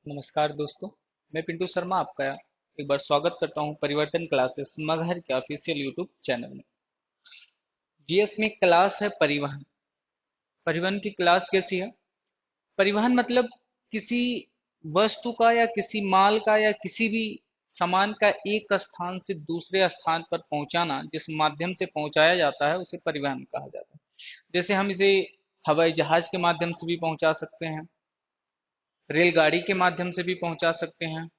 नमस्कार दोस्तों। मैं पिंटू शर्मा आपका एक बार स्वागत करता हूं परिवर्तन क्लासेस मगहर के ऑफिशियल यूट्यूब चैनल में। जीएस में क्लास है परिवहन। परिवहन की क्लास कैसी है? परिवहन मतलब किसी वस्तु का या किसी माल का या किसी भी सामान का एक स्थान से दूसरे स्थान पर पहुंचाना, जिस माध्यम से पहुंचाया जाता है उसे परिवहन कहा जाता है। जैसे हम इसे हवाई जहाज के माध्यम से भी पहुंचा सकते हैं, रेलगाड़ी के माध्यम से भी पहुंचा सकते हैं,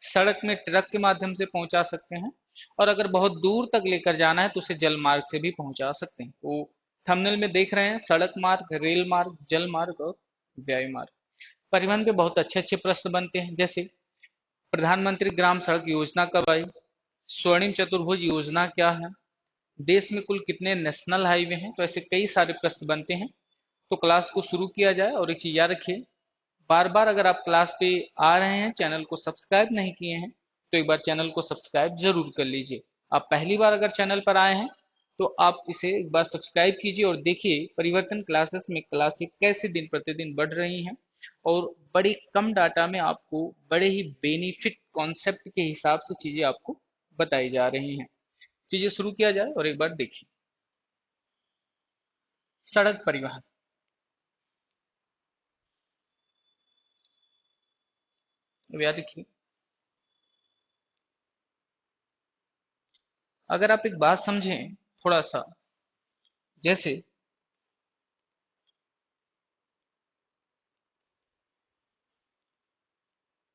सड़क में ट्रक के माध्यम से पहुंचा सकते हैं, और अगर बहुत दूर तक लेकर जाना है तो उसे जल मार्ग से भी पहुंचा सकते हैं। तो थंबनेल में देख रहे हैं सड़क मार्ग, रेल मार्ग, जल मार्ग और वायु मार्ग। परिवहन के बहुत अच्छे अच्छे प्रश्न बनते हैं, जैसे प्रधानमंत्री ग्राम सड़क योजना कब आई, स्वर्णिम चतुर्भुज योजना क्या है, देश में कुल कितने नेशनल हाईवे हैं। तो ऐसे कई सारे प्रश्न बनते हैं। तो क्लास को शुरू किया जाए। और एक चीज याद रखिए, बार बार अगर आप क्लास पे आ रहे हैं, चैनल को सब्सक्राइब नहीं किए हैं, तो एक बार चैनल को सब्सक्राइब जरूर कर लीजिए। आप पहली बार अगर चैनल पर आए हैं तो आप इसे एक बार सब्सक्राइब कीजिए और देखिए परिवर्तन क्लासेस में क्लासें कैसे दिन प्रतिदिन बढ़ रही हैं, और बड़ी कम डाटा में आपको बड़े ही बेनिफिट कॉन्सेप्ट के हिसाब से चीजें आपको बताई जा रही हैं। चीजें शुरू किया जाए और एक बार देखिए। सड़क परिवहन। अब याद रखिए, अगर आप एक बात समझें थोड़ा सा, जैसे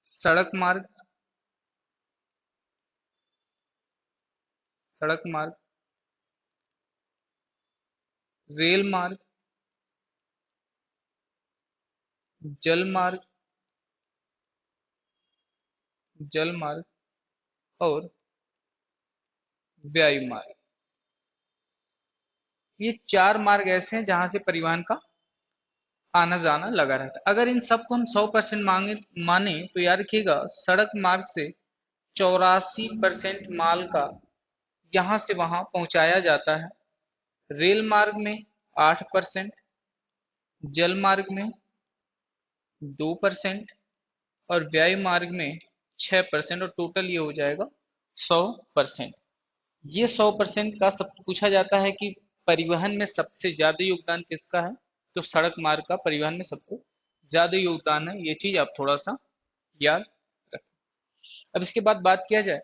सड़क मार्ग, सड़क मार्ग, रेल मार्ग, जल मार्ग, जल मार्ग और वायु मार्ग, ये चार मार्ग ऐसे हैं जहां से परिवहन का आना जाना लगा रहता है। अगर इन सबको हम 100% मांगे माने तो याद रखिएगा, सड़क मार्ग से 84% माल का यहां से वहां पहुंचाया जाता है, रेल मार्ग में 8%, जल मार्ग में 2% और वायु मार्ग में 6%, और टोटल ये हो जाएगा 100%। ये 100% का सब पूछा जाता है कि परिवहन में सबसे ज्यादा योगदान किसका है, तो सड़क मार्ग का परिवहन में सबसे ज्यादा योगदान है। ये चीज आप थोड़ा सा याद रखें। अब इसके बाद बात किया जाए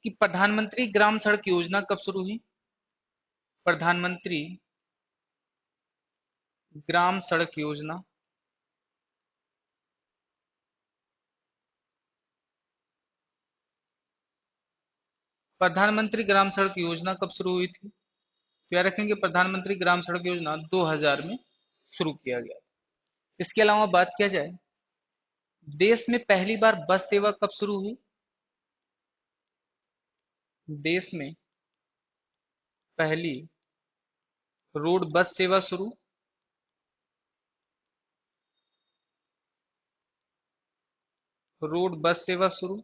कि प्रधानमंत्री ग्राम सड़क योजना कब शुरू हुई। प्रधानमंत्री ग्राम सड़क योजना, प्रधानमंत्री ग्राम सड़क योजना कब शुरू हुई थी? तो याद रखेंगे, प्रधानमंत्री ग्राम सड़क योजना 2000 में शुरू किया गया। इसके अलावा बात किया जाए, देश में पहली बार बस सेवा कब शुरू हुई। देश में पहली रोड बस सेवा शुरू, रोड बस सेवा शुरू।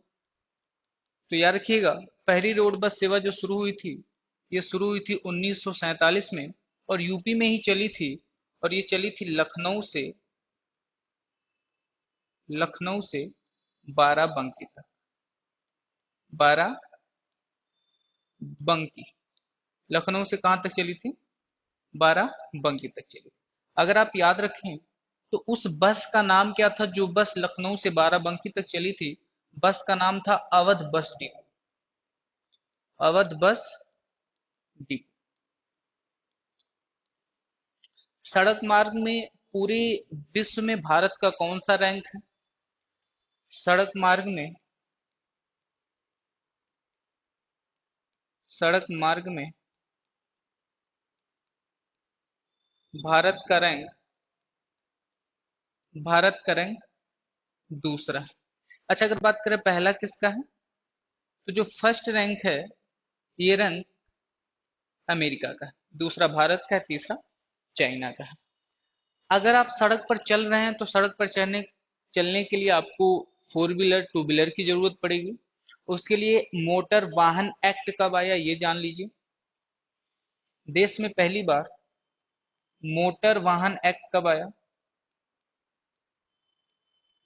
तो याद रखिएगा, पहली रोड बस सेवा जो शुरू हुई थी, ये शुरू हुई थी 1947 में, और यूपी में ही चली थी। और ये चली थी लखनऊ से बाराबंकी तक। बाराबंकी, लखनऊ से कहाँ तक चली थी? बाराबंकी तक चली। अगर आप याद रखें तो उस बस का नाम क्या था जो बस लखनऊ से बाराबंकी तक चली थी? बस का नाम था Awadh bus depot. Awadh bus depot. सड़क मार्ग में पूरे विश्व में भारत का कौन सा रैंक है? सड़क मार्ग में, सड़क मार्ग में भारत का रैंक, भारत का रैंक दूसरा है। अच्छा, अगर बात करें पहला किसका है, तो जो फर्स्ट रैंक है ये रैंक अमेरिका का है, दूसरा भारत का है, तीसरा चाइना का है। अगर आप सड़क पर चल रहे हैं तो सड़क पर चलने के लिए आपको फोर व्हीलर टू व्हीलर की जरूरत पड़ेगी। उसके लिए मोटर वाहन एक्ट कब आया ये जान लीजिए। देश में पहली बार मोटर वाहन एक्ट कब आया?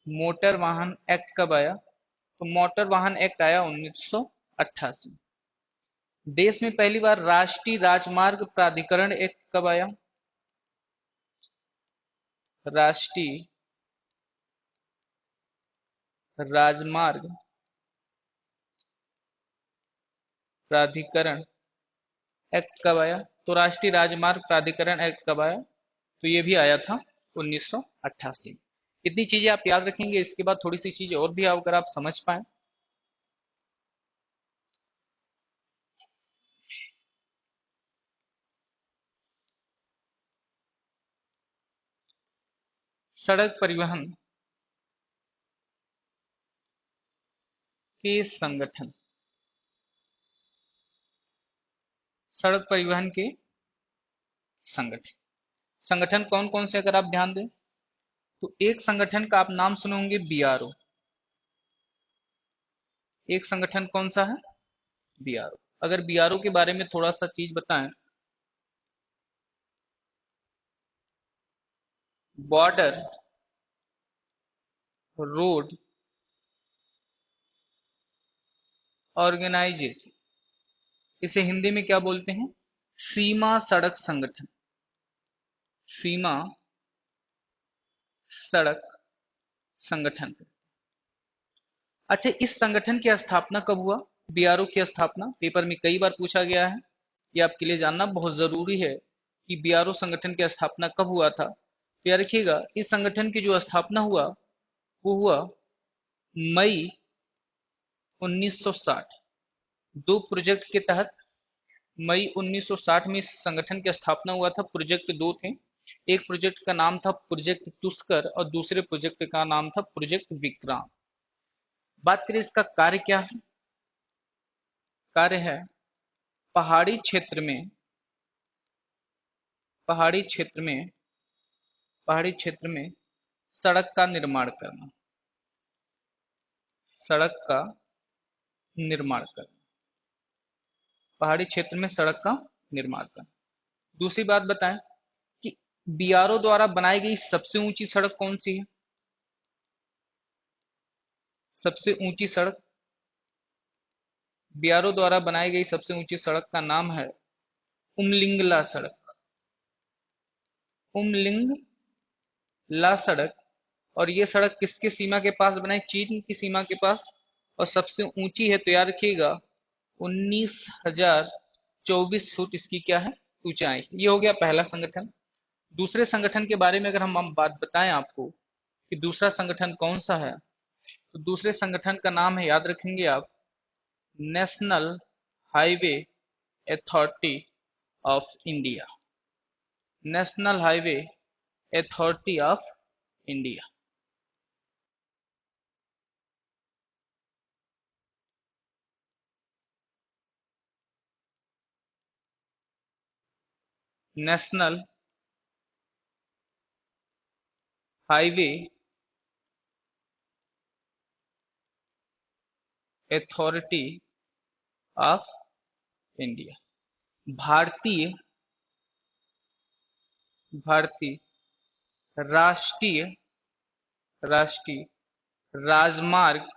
मोटर वाहन एक्ट कब आया? तो मोटर वाहन एक्ट आया 1988। देश में पहली बार राष्ट्रीय राजमार्ग प्राधिकरण एक्ट कब आया? राष्ट्रीय राजमार्ग प्राधिकरण एक्ट कब आया? तो राष्ट्रीय राजमार्ग प्राधिकरण एक्ट कब आया? तो ये भी आया था 1988। इतनी चीजें आप याद रखेंगे, इसके बाद थोड़ी सी चीजें और भी अगर आप समझ पाए। सड़क परिवहन के संगठन, सड़क परिवहन के संगठन, संगठन कौन कौन से अगर आप ध्यान दें तो एक संगठन का आप नाम सुने होंगे बीआरओ। एक संगठन कौन सा है? बीआरओ। अगर बीआरओ के बारे में थोड़ा सा चीज बताएं, बॉर्डर रोड ऑर्गेनाइजेशन, इसे हिंदी में क्या बोलते हैं? सीमा सड़क संगठन। सीमा सड़क संगठन। अच्छा, इस संगठन की स्थापना कब हुआ? बीआरओ की स्थापना पेपर में कई बार पूछा गया है, ये आपके लिए जानना बहुत जरूरी है कि बीआरओ संगठन की स्थापना कब हुआ था। तो याद रखिएगा, इस संगठन की जो स्थापना हुआ वो हुआ मई 1960। दो प्रोजेक्ट के तहत मई 1960 में इस संगठन की स्थापना हुआ था। प्रोजेक्ट दो थे, एक प्रोजेक्ट का नाम था प्रोजेक्ट तुस्कर और दूसरे प्रोजेक्ट का नाम था प्रोजेक्ट विक्रांत। बात करें इसका कार्य क्या है? कार्य है पहाड़ी क्षेत्र में, पहाड़ी क्षेत्र में, पहाड़ी क्षेत्र में सड़क का निर्माण करना, सड़क का निर्माण करना, पहाड़ी क्षेत्र में सड़क का निर्माण करना। दूसरी बात बताएं कि बीआरओ द्वारा बनाई गई सबसे ऊंची सड़क कौन सी है? सबसे ऊंची सड़क, बीआरओ द्वारा बनाई गई सबसे ऊंची सड़क का नाम है उमलिंगला सड़क। उमलिंगला सड़क। और ये सड़क किसके सीमा के पास बनाई? चीन की सीमा के पास। और सबसे ऊंची है तो याद रखिएगा 19,024 फुट इसकी क्या है? ऊंचाई। ये हो गया पहला संगठन। दूसरे संगठन के बारे में अगर हम बात बताएं आपको कि दूसरा संगठन कौन सा है, तो दूसरे संगठन का नाम है, याद रखेंगे आप, national highway authority of India. National highway authority of India. National highway authority of India. भारतीय, भारतीय राष्ट्रीय, राष्ट्रीय राजमार्ग,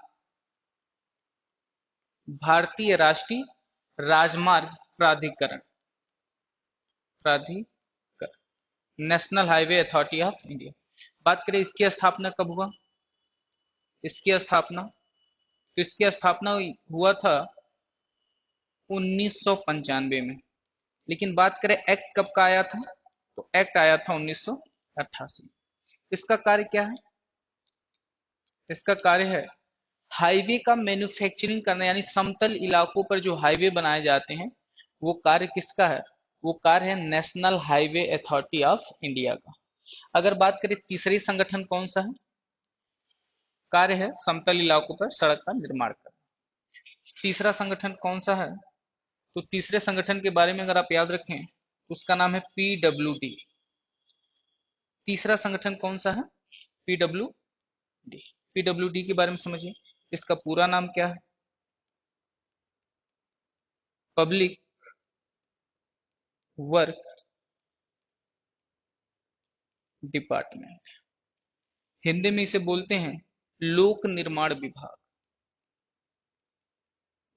भारतीय राष्ट्रीय राजमार्ग प्राधिकरण, प्राधिकरण, national highway authority of India. बात करें इसकी स्थापना कब हुआ? इसकी स्थापना, तो इसकी स्थापना हुआ था 1995 में। लेकिन बात करें एक्ट कब का आया था, तो एक्ट आया था 1988। इसका कार्य क्या है? इसका कार्य है हाईवे का मैन्युफैक्चरिंग करना, यानी समतल इलाकों पर जो हाईवे बनाए जाते हैं वो कार्य किसका है? वो कार्य है national highway authority of India का। अगर बात करें तीसरी संगठन कौन सा है, कार्य है समतल इलाकों पर सड़क का निर्माण करना। तीसरा संगठन कौन सा है? तो तीसरे संगठन के बारे में अगर आप याद रखें तो उसका नाम है पीडब्ल्यूडी। तीसरा संगठन कौन सा है? पीडब्ल्यूडी। पीडब्ल्यूडी के बारे में समझिए, इसका पूरा नाम क्या है? Public work department. हिंदी में इसे बोलते हैं लोक निर्माण विभाग,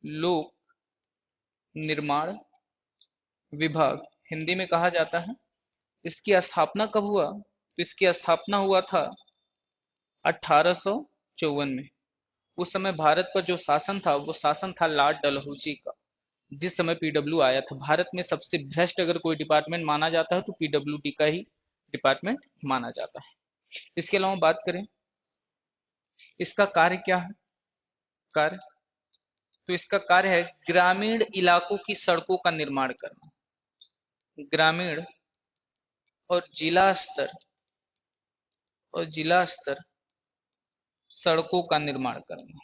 लोक निर्माण विभाग हिंदी में कहा जाता है। इसकी स्थापना कब हुआ? तो इसकी स्थापना हुआ था 1854 में। उस समय भारत पर जो शासन था वो शासन था लॉर्ड डलहौजी का। जिस समय पीडब्ल्यू आया था, भारत में सबसे भ्रष्ट अगर कोई डिपार्टमेंट माना जाता है तो पीडब्ल्यूडी का ही डिपार्टमेंट माना जाता है। इसके अलावा बात करें इसका कार्य क्या है, कार्य, तो इसका कार्य है ग्रामीण इलाकों की सड़कों का निर्माण करना। ग्रामीण और जिला स्तर, और जिला स्तर सड़कों का निर्माण करना,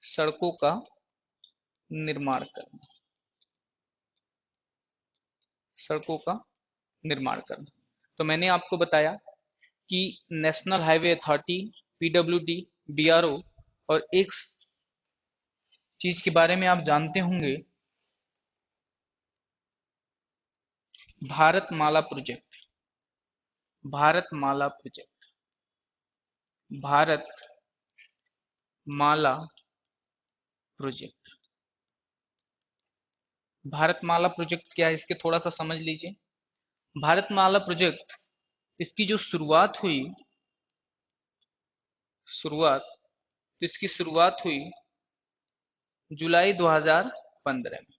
सड़कों का निर्माण करना, सड़कों का निर्माण करना। तो मैंने आपको बताया कि national highway authority, PWD, BRO, और एक चीज के बारे में आप जानते होंगे, Bharatmala project, Bharatmala project, Bharatmala project. Bharatmala project क्या है, इसके थोड़ा सा समझ लीजिए। भारतमाला प्रोजेक्ट, इसकी जो शुरुआत हुई, शुरुआत, तो इसकी शुरुआत हुई जुलाई 2015 में।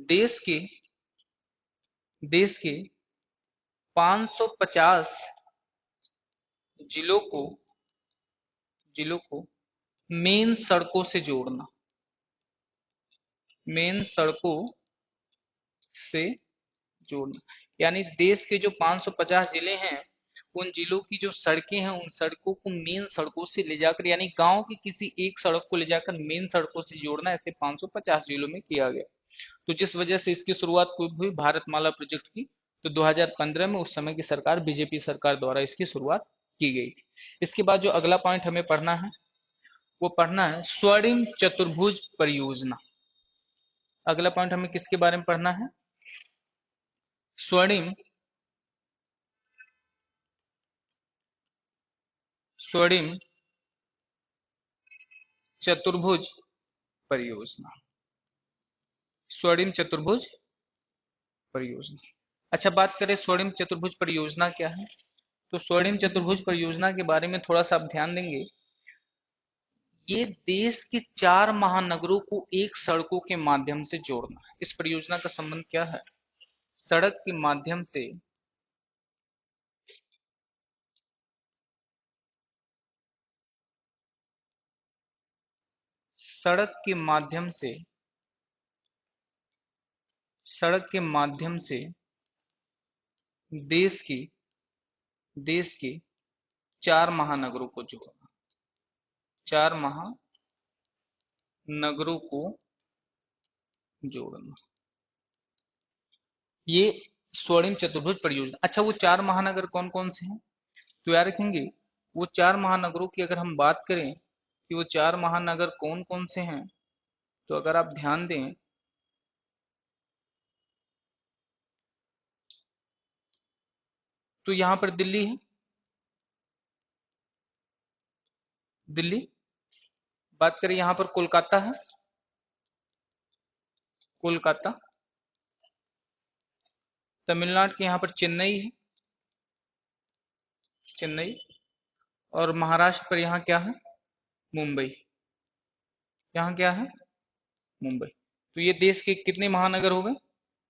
देश के देश के 550 जिलों को, जिलों को मेन सड़कों से जोड़ना, मेन सड़कों से जोड़ना। यानी देश के जो 550 जिले हैं, उन जिलों की जो सड़कें हैं, उन सड़कों को मेन सड़कों से ले जाकर, यानी गांव की किसी एक सड़क को ले जाकर मेन सड़कों से जोड़ना, ऐसे 550 जिलों में किया गया। तो जिस वजह से इसकी शुरुआत हुई भारतमाला प्रोजेक्ट की, तो 2015 में उस समय की सरकार, बीजेपी सरकार द्वारा इसकी शुरुआत की गई थी। इसके बाद जो अगला पॉइंट हमें पढ़ना है, वो पढ़ना है स्वर्णिम चतुर्भुज परियोजना। अगला पॉइंट हमें किसके बारे में पढ़ना है? स्वर्णिम, स्वर्णिम चतुर्भुज परियोजना, स्वर्णिम चतुर्भुज परियोजना। अच्छा, बात करें स्वर्णिम चतुर्भुज परियोजना क्या है, तो स्वर्णिम चतुर्भुज परियोजना के बारे में थोड़ा सा आप ध्यान देंगे। ये देश के 4 महानगरों को एक सड़कों के माध्यम से जोड़ना है। इस परियोजना का संबंध क्या है? सड़क के माध्यम से, सड़क के माध्यम से, सड़क के माध्यम से देश की, देश के 4 महानगरों को जोड़ना, 4 महानगरों को जोड़ना, ये स्वर्णिम चतुर्भुज परियोजना। अच्छा, वो 4 महानगर कौन कौन से हैं, तो याद रखेंगे वो 4 महानगरों की अगर हम बात करें कि वो 4 महानगर कौन कौन से हैं, तो अगर आप ध्यान दें तो यहाँ पर दिल्ली है, दिल्ली। बात करें यहाँ पर कोलकाता है, कोलकाता। तमिलनाडु के यहाँ पर चेन्नई है, चेन्नई। और महाराष्ट्र पर यहाँ क्या है? मुंबई। यहाँ क्या है? मुंबई। तो ये देश के कितने महानगर हो गए?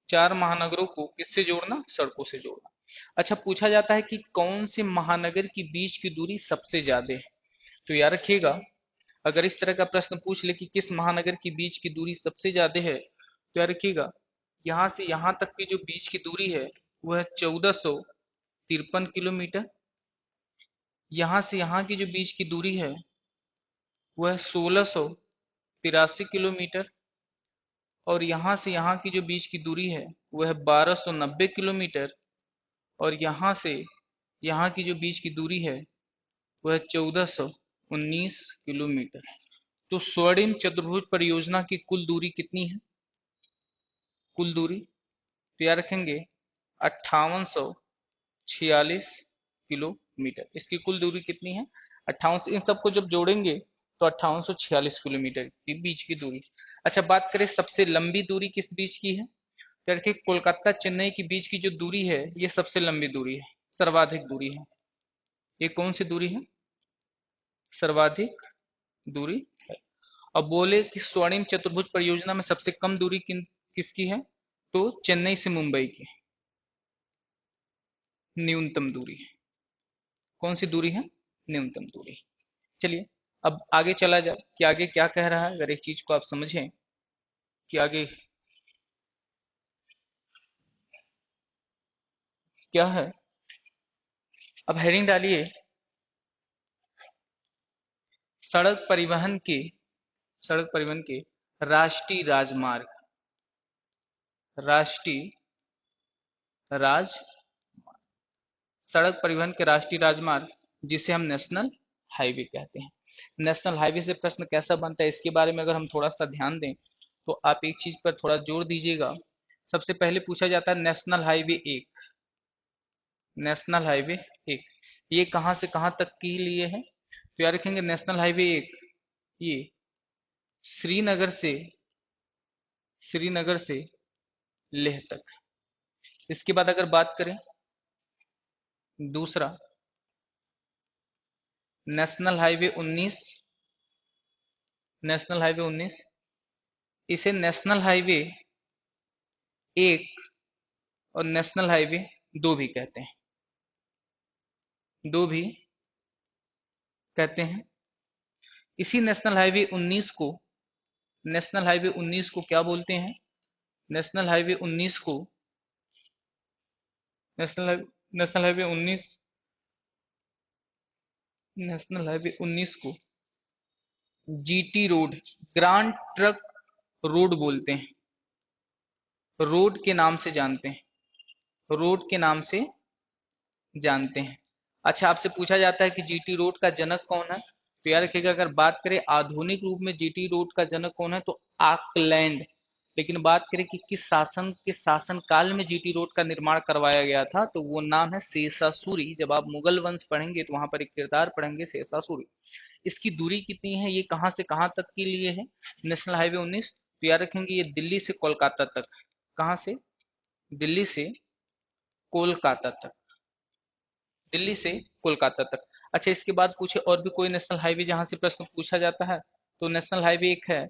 4 महानगरों को किससे जोड़ना? सड़कों से जोड़ना। अच्छा, पूछा जाता है कि कौन से महानगर की बीच की दूरी सबसे ज्यादा है, तो याद रखिएगा अगर इस तरह का प्रश्न पूछ ले कि किस महानगर की बीच की दूरी सबसे ज्यादा है, तो याद रखिएगा यहाँ से यहाँ तक की जो बीच की दूरी है वो है 1453 किलोमीटर। यहाँ से यहाँ की जो बीच की दूरी है वो है 1683 किलोमीटर। और यहाँ से यहाँ की जो बीच की दूरी है वो है 1290 किलोमीटर। और यहाँ से यहाँ की जो बीच की दूरी है वो है 1419 किलोमीटर। तो स्वर्णिम चतुर्भुज परियोजना की कुल दूरी कितनी है? कुल दूरी तो याद रखेंगे 5846 किलोमीटर। मीटर। इसकी कुल दूरी कितनी है? 58। इन सबको जब जोड़ेंगे तो 5846 किलोमीटर के बीच की दूरी। अच्छा, बात करें सबसे लंबी दूरी किस बीच की है, तो देखिए कोलकाता चेन्नई के बीच की जो दूरी है ये सबसे लंबी दूरी है, सर्वाधिक दूरी है। ये कौन सी दूरी है? सर्वाधिक दूरी है। अब बोले कि स्वर्णिम चतुर्भुज परियोजना में सबसे कम दूरी किसकी है, तो चेन्नई से मुंबई की न्यूनतम दूरी है। कौन सी दूरी है? न्यूनतम दूरी। चलिए अब आगे चला जाए कि आगे क्या कह रहा है। अगर एक चीज को आप समझें कि आगे क्या है, अब हेडिंग डालिए सड़क परिवहन के, सड़क परिवहन के राष्ट्रीय राजमार्ग, राष्ट्रीय राज सड़क परिवहन के राष्ट्रीय राजमार्ग जिसे हम नेशनल हाईवे कहते हैं। नेशनल हाईवे से प्रश्न कैसा बनता है इसके बारे में अगर हम थोड़ा सा ध्यान दें तो आप एक चीज पर थोड़ा जोर दीजिएगा। सबसे पहले पूछा जाता है नेशनल हाईवे एक, नेशनल हाईवे एक ये कहां से कहां तक के लिए है, तो याद रखेंगे नेशनल हाईवे एक ये श्रीनगर से, श्रीनगर से लेह तक। इसके बाद अगर बात करें दूसरा नेशनल हाईवे 19, नेशनल हाईवे 19 इसे नेशनल हाईवे एक और नेशनल हाईवे दो भी कहते हैं, दो भी कहते हैं। इसी नेशनल हाईवे 19 को, नेशनल हाईवे 19 को क्या बोलते हैं, नेशनल हाईवे 19 को, नेशनल हाईवे 19, नेशनल हाईवे 19 को GT road, grand truck road बोलते हैं, रोड के नाम से जानते हैं, रोड के नाम से जानते हैं। अच्छा, आपसे पूछा जाता है कि जीटी रोड का जनक कौन है, तो याद रखिएगा अगर बात करें आधुनिक रूप में जीटी रोड का जनक कौन है तो आकलैंड। लेकिन बात करें कि किस शासन के शासन काल में जीटी रोड का निर्माण करवाया गया था तो वो नाम है शेषासुरी। जब आप मुगल वंश पढ़ेंगे तो वहां पर एक किरदार पढ़ेंगे शेषासुरी। इसकी दूरी कितनी है, ये कहां से कहां तक के लिए है, नेशनल हाईवे 19, तो याद रखेंगे ये दिल्ली से कोलकाता तक। कहां से? दिल्ली से कोलकाता तक, दिल्ली से कोलकाता तक। अच्छा, इसके बाद पूछे और भी कोई नेशनल हाईवे जहां से प्रश्न पूछा जाता है, तो नेशनल हाईवे एक है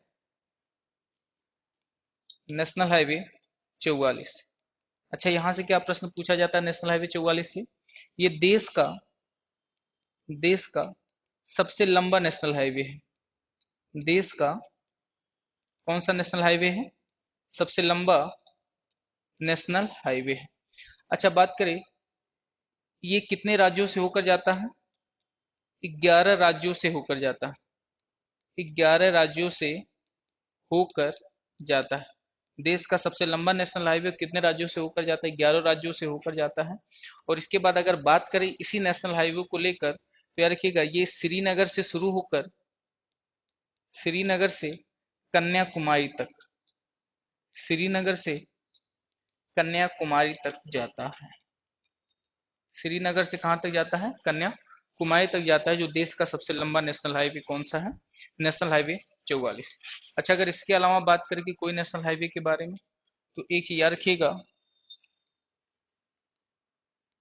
नेशनल हाईवे 44। अच्छा, यहां से क्या प्रश्न पूछा जाता है नेशनल हाईवे 44 से, ये देश का सबसे लंबा नेशनल हाईवे है। देश का कौन सा नेशनल हाईवे है? सबसे लंबा नेशनल हाईवे है। अच्छा, बात करें ये कितने राज्यों से होकर जाता है, 11 राज्यों से होकर जाता है, 11 राज्यों से होकर जाता है। देश का सबसे लंबा नेशनल हाईवे कितने राज्यों से होकर जाता है? 11 राज्यों से होकर जाता है। और इसके बाद अगर बात करें इसी नेशनल हाईवे को लेकर तो याद रखिएगा ये श्रीनगर से शुरू होकर, श्रीनगर से कन्याकुमारी तक, श्रीनगर से कन्याकुमारी तक जाता है। श्रीनगर से कहां तक जाता है? कन्याकुमारी तक जाता है। जो देश का सबसे लंबा नेशनल हाईवे कौन सा है? National highway 44। अच्छा, अगर इसके अलावा बात करें कि कोई नेशनल हाईवे के बारे में तो एक चीज याद रखिएगा,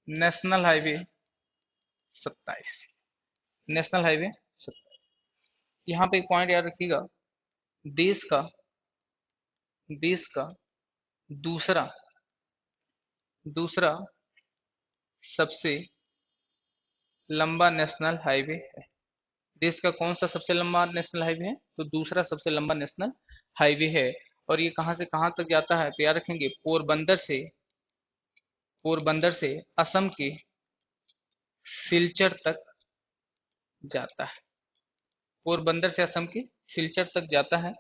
नेशनल हाईवे 27, नेशनल हाईवे 27। यहाँ पे एक पॉइंट याद रखिएगा, देश का, देश का दूसरा, दूसरा सबसे लंबा नेशनल हाईवे है। देश का कौन सा सबसे लंबा नेशनल हाईवे है, तो दूसरा सबसे लंबा नेशनल हाईवे है। और ये कहां से कहां तक जाता है, तो याद रखेंगे पोरबंदर से, पोरबंदर से असम के सिलचर तक जाता है, पोरबंदर से असम के सिलचर तक जाता है।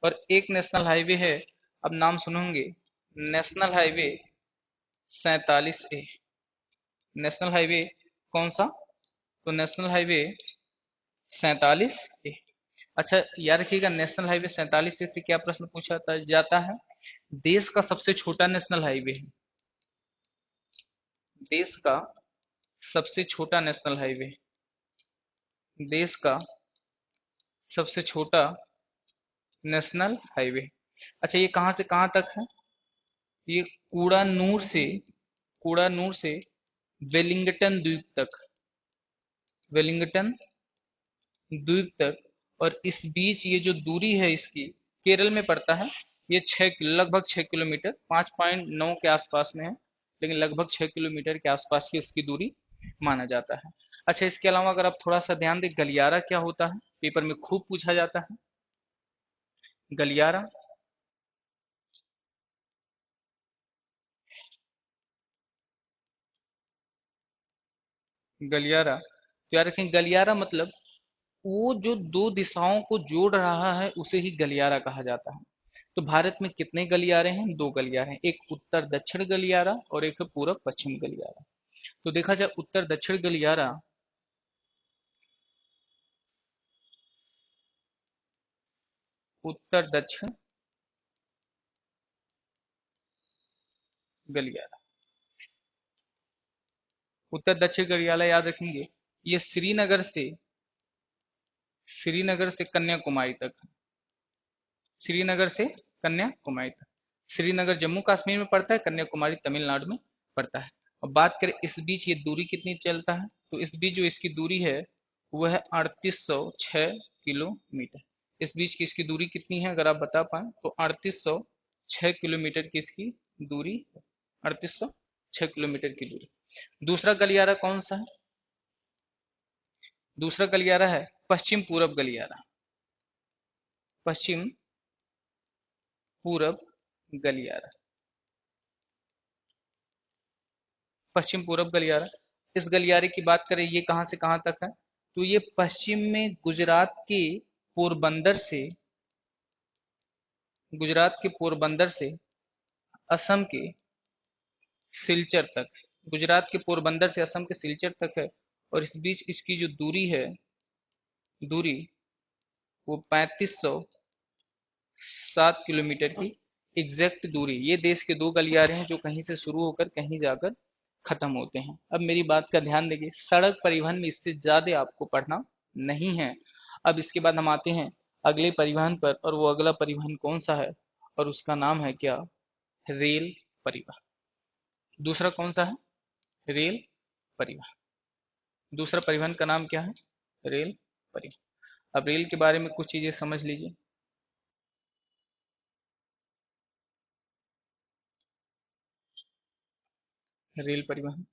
और एक नेशनल हाईवे है, अब नाम सुनेंगे, national highway 47A। National highway कौन सा, तो नेशनल हाईवे 47A। अच्छा, याद रखिएगा नेशनल हाईवे 47A से क्या प्रश्न पूछा जाता है, देश का सबसे छोटा नेशनल हाईवे है, देश का सबसे छोटा नेशनल हाईवे, देश का सबसे छोटा नेशनल हाईवे। अच्छा, ये कहाँ से कहाँ तक है? ये कूड़ानूर से वेलिंगटन द्वीप तक, वेलिंगटन द्वीप तक। और इस बीच ये जो दूरी है इसकी, केरल में पड़ता है। ये लगभग 6 किलोमीटर, 5.9 के आसपास में है, लेकिन लगभग 6 किलोमीटर के आसपास की इसकी दूरी माना जाता है। अच्छा, इसके अलावा अगर आप थोड़ा सा ध्यान दें, गलियारा क्या होता है, पेपर में खूब पूछा जाता है। गलियारा, गलियारा तो याद रखें, गलियारा मतलब वो जो दो दिशाओं को जोड़ रहा है उसे ही गलियारा कहा जाता है। तो भारत में कितने गलियारे हैं? दो गलियारे हैं, एक उत्तर दक्षिण गलियारा और एक है पूरब पश्चिम गलियारा। तो देखा जाए उत्तर दक्षिण गलियारा, उत्तर दक्षिण गलियारा, उत्तर दक्षिण गलियारा याद रखेंगे, ये श्रीनगर से कन्याकुमारी तक, श्रीनगर से कन्याकुमारी तक। श्रीनगर जम्मू कश्मीर में पड़ता है, कन्याकुमारी तमिलनाडु में पड़ता है। और बात करें इस बीच ये दूरी कितनी चलता है, तो इस बीच जो इसकी दूरी है वो है 3806 किलोमीटर। इस बीच की इसकी दूरी कितनी है अगर आप बता पाए तो? 3806 किलोमीटर की इसकी दूरी, 3806 किलोमीटर की दूरी। दूसरा गलियारा कौन सा है? दूसरा गलियारा है पश्चिम पूरब गलियारा, पश्चिम पूरब गलियारा, पश्चिम पूरब गलियारा। इस गलियारे की बात करें, ये कहाँ से कहाँ तक है, तो ये पश्चिम में गुजरात के असम के सिलचर तक, गुजरात के पोरबंदर से असम के सिलचर तक है। और इस बीच इसकी जो दूरी वो 3507 किलोमीटर की एग्जैक्ट दूरी। ये देश के दो गलियारे हैं जो कहीं से शुरू होकर कहीं जाकर खत्म होते हैं। अब मेरी बात का ध्यान देंगे, सड़क परिवहन में इससे ज्यादा आपको पढ़ना नहीं है। अब इसके बाद हम आते हैं अगले परिवहन पर, और वो अगला परिवहन कौन सा है, और उसका नाम है क्या? रेल परिवहन। दूसरा कौन सा है? रेल परिवहन। दूसरा परिवहन का नाम क्या है? रेल परिवहन। अब रेल के बारे में कुछ चीजें समझ लीजिए। रेल परिवहन,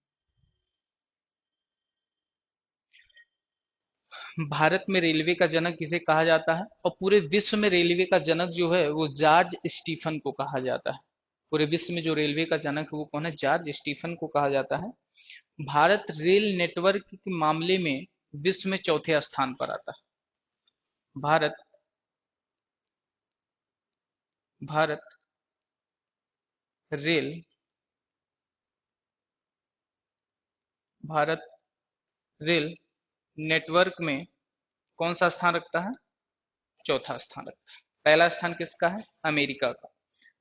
भारत में रेलवे का जनक किसे कहा जाता है, और पूरे विश्व में रेलवे का जनक जो है वो जॉर्ज स्टीफन को कहा जाता है। पूरे विश्व में जो रेलवे का जनक है वो कौन है? जॉर्ज स्टीफन को कहा जाता है। भारत रेल नेटवर्क के मामले में विश्व में चौथे स्थान पर आता है। Bharat Bharat rail Bharat rail network में कौन सा स्थान रखता है? चौथा स्थान रखता है। पहला स्थान किसका है? अमेरिका का।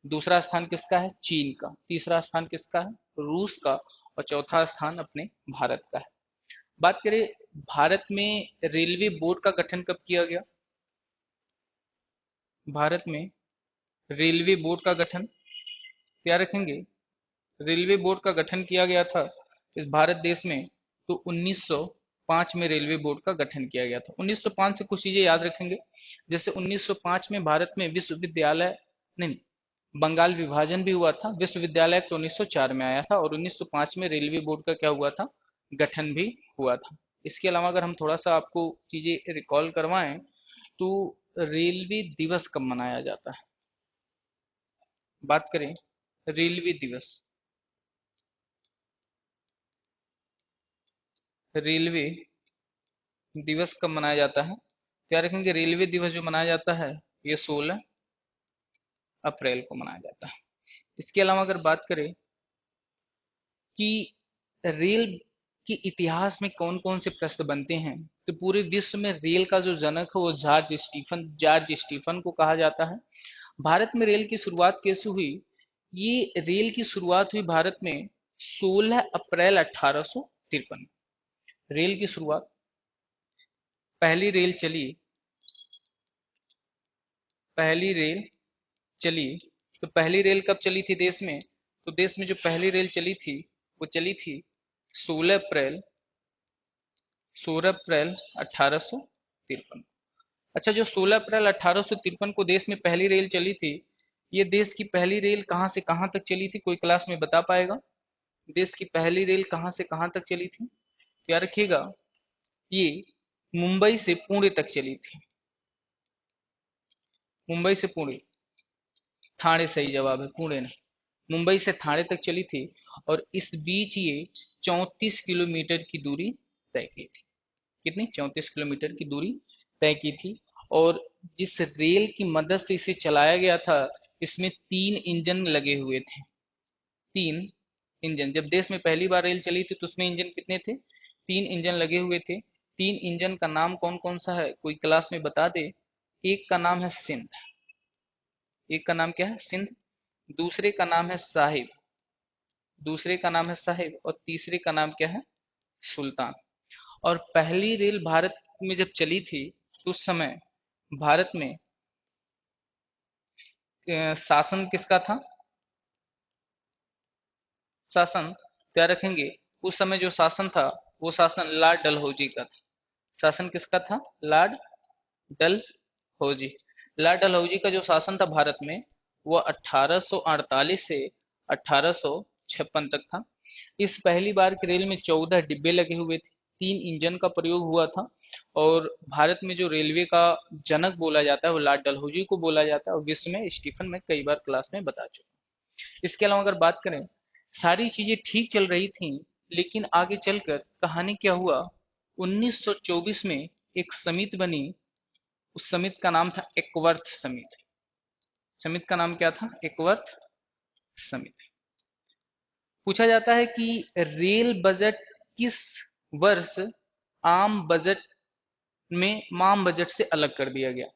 दूसरा स्थान किसका है? चीन का। तीसरा स्थान किसका है? रूस का। और चौथा स्थान अपने भारत का है। बात करें भारत में रेलवे बोर्ड का गठन कब किया गया? भारत में रेलवे बोर्ड का गठन क्या रखेंगे? रेलवे बोर्ड का गठन किया गया था इस भारत देश में, तो 1905 में रेलवे बोर्ड का गठन किया गया था। 1905 से कुछ चीजें याद रखेंगे, जैसे 1905 में भारत में विश्वविद्यालय, नहीं, बंगाल विभाजन भी हुआ था। विश्वविद्यालय एक्ट 1904 में आया था, और 1905 में रेलवे बोर्ड का क्या हुआ था? गठन भी हुआ था। इसके अलावा अगर हम थोड़ा सा आपको चीजें रिकॉल करवाएं, तो रेलवे दिवस कब मनाया जाता है? बात करें रेलवे दिवस, रेलवे दिवस कब मनाया जाता है, क्या रखेंगे? रेलवे दिवस जो मनाया जाता है ये 16 अप्रैल को मनाया जाता है। इसके अलावा अगर बात करें कि रेल के इतिहास में कौन कौन से प्रश्न बनते हैं, तो पूरे विश्व में रेल का जो जनक है वो जॉर्ज स्टीफन को कहा जाता है। भारत में रेल की शुरुआत कैसे हुई? ये रेल की शुरुआत हुई भारत में 16 अप्रैल 1853। रेल की शुरुआत, पहली रेल चली, पहली रेल चली, तो पहली रेल कब चली थी देश में? तो देश में जो पहली रेल चली थी वो चली थी 16 अप्रैल, 16 अप्रैल 1853। अच्छा, जो 16 अप्रैल 1853 को देश में पहली रेल चली थी, ये देश की पहली रेल कहाँ से कहाँ तक चली थी? कोई क्लास में बता पाएगा? देश की पहली रेल कहाँ से कहाँ तक चली थी? याद रखिएगा, ये मुंबई से पुणे तक चली थी। मुंबई से पुणे, थाने सही जवाब है, पुणे नहीं। मुंबई से थाने तक चली थी और इस बीच ये 34 किलोमीटर की दूरी तय की थी। कितनी? 34 किलोमीटर की दूरी तय की थी। और जिस रेल की मदद से इसे चलाया गया था, इसमें 3 इंजन लगे हुए थे। 3 इंजन, जब देश में पहली बार रेल चली थी तो उसमें इंजन कितने थे? 3 इंजन लगे हुए थे। 3 इंजन का नाम कौन कौन सा है? कोई क्लास में बता दे। एक का नाम है सिंध, एक का नाम क्या है? सिंध। दूसरे का नाम है साहिब, दूसरे का नाम है साहिब, और तीसरे का नाम क्या है? सुल्तान। और पहली रेल भारत में जब चली थी तो उस समय भारत में शासन किसका था? शासन, तो याद रखेंगे, उस समय जो शासन था वो शासन लॉर्ड डलहौजी का था। शासन किसका था? लॉर्ड डलहौजी। लॉर्ड डलहौजी का जो शासन था भारत में, वो 1848 से 1856 तक था। इस पहली बार की रेल में 14 डिब्बे लगे हुए थे, 3 इंजन का प्रयोग हुआ था। और भारत में जो रेलवे का जनक बोला जाता है वो लॉर्ड डलहौजी को बोला जाता है, और विश्व में स्टीफन में कई बार क्लास में बता चुका। इसके अलावा अगर बात करें, सारी चीजें ठीक चल रही थी, लेकिन आगे चलकर कहानी क्या हुआ? 1924 में एक समिति बनी। उस समिति का नाम था एकवर्थ समिति। समिति का नाम क्या था? एकवर्थ समिति। पूछा जाता है कि रेल बजट किस वर्ष आम बजट में माम बजट से अलग कर दिया गया?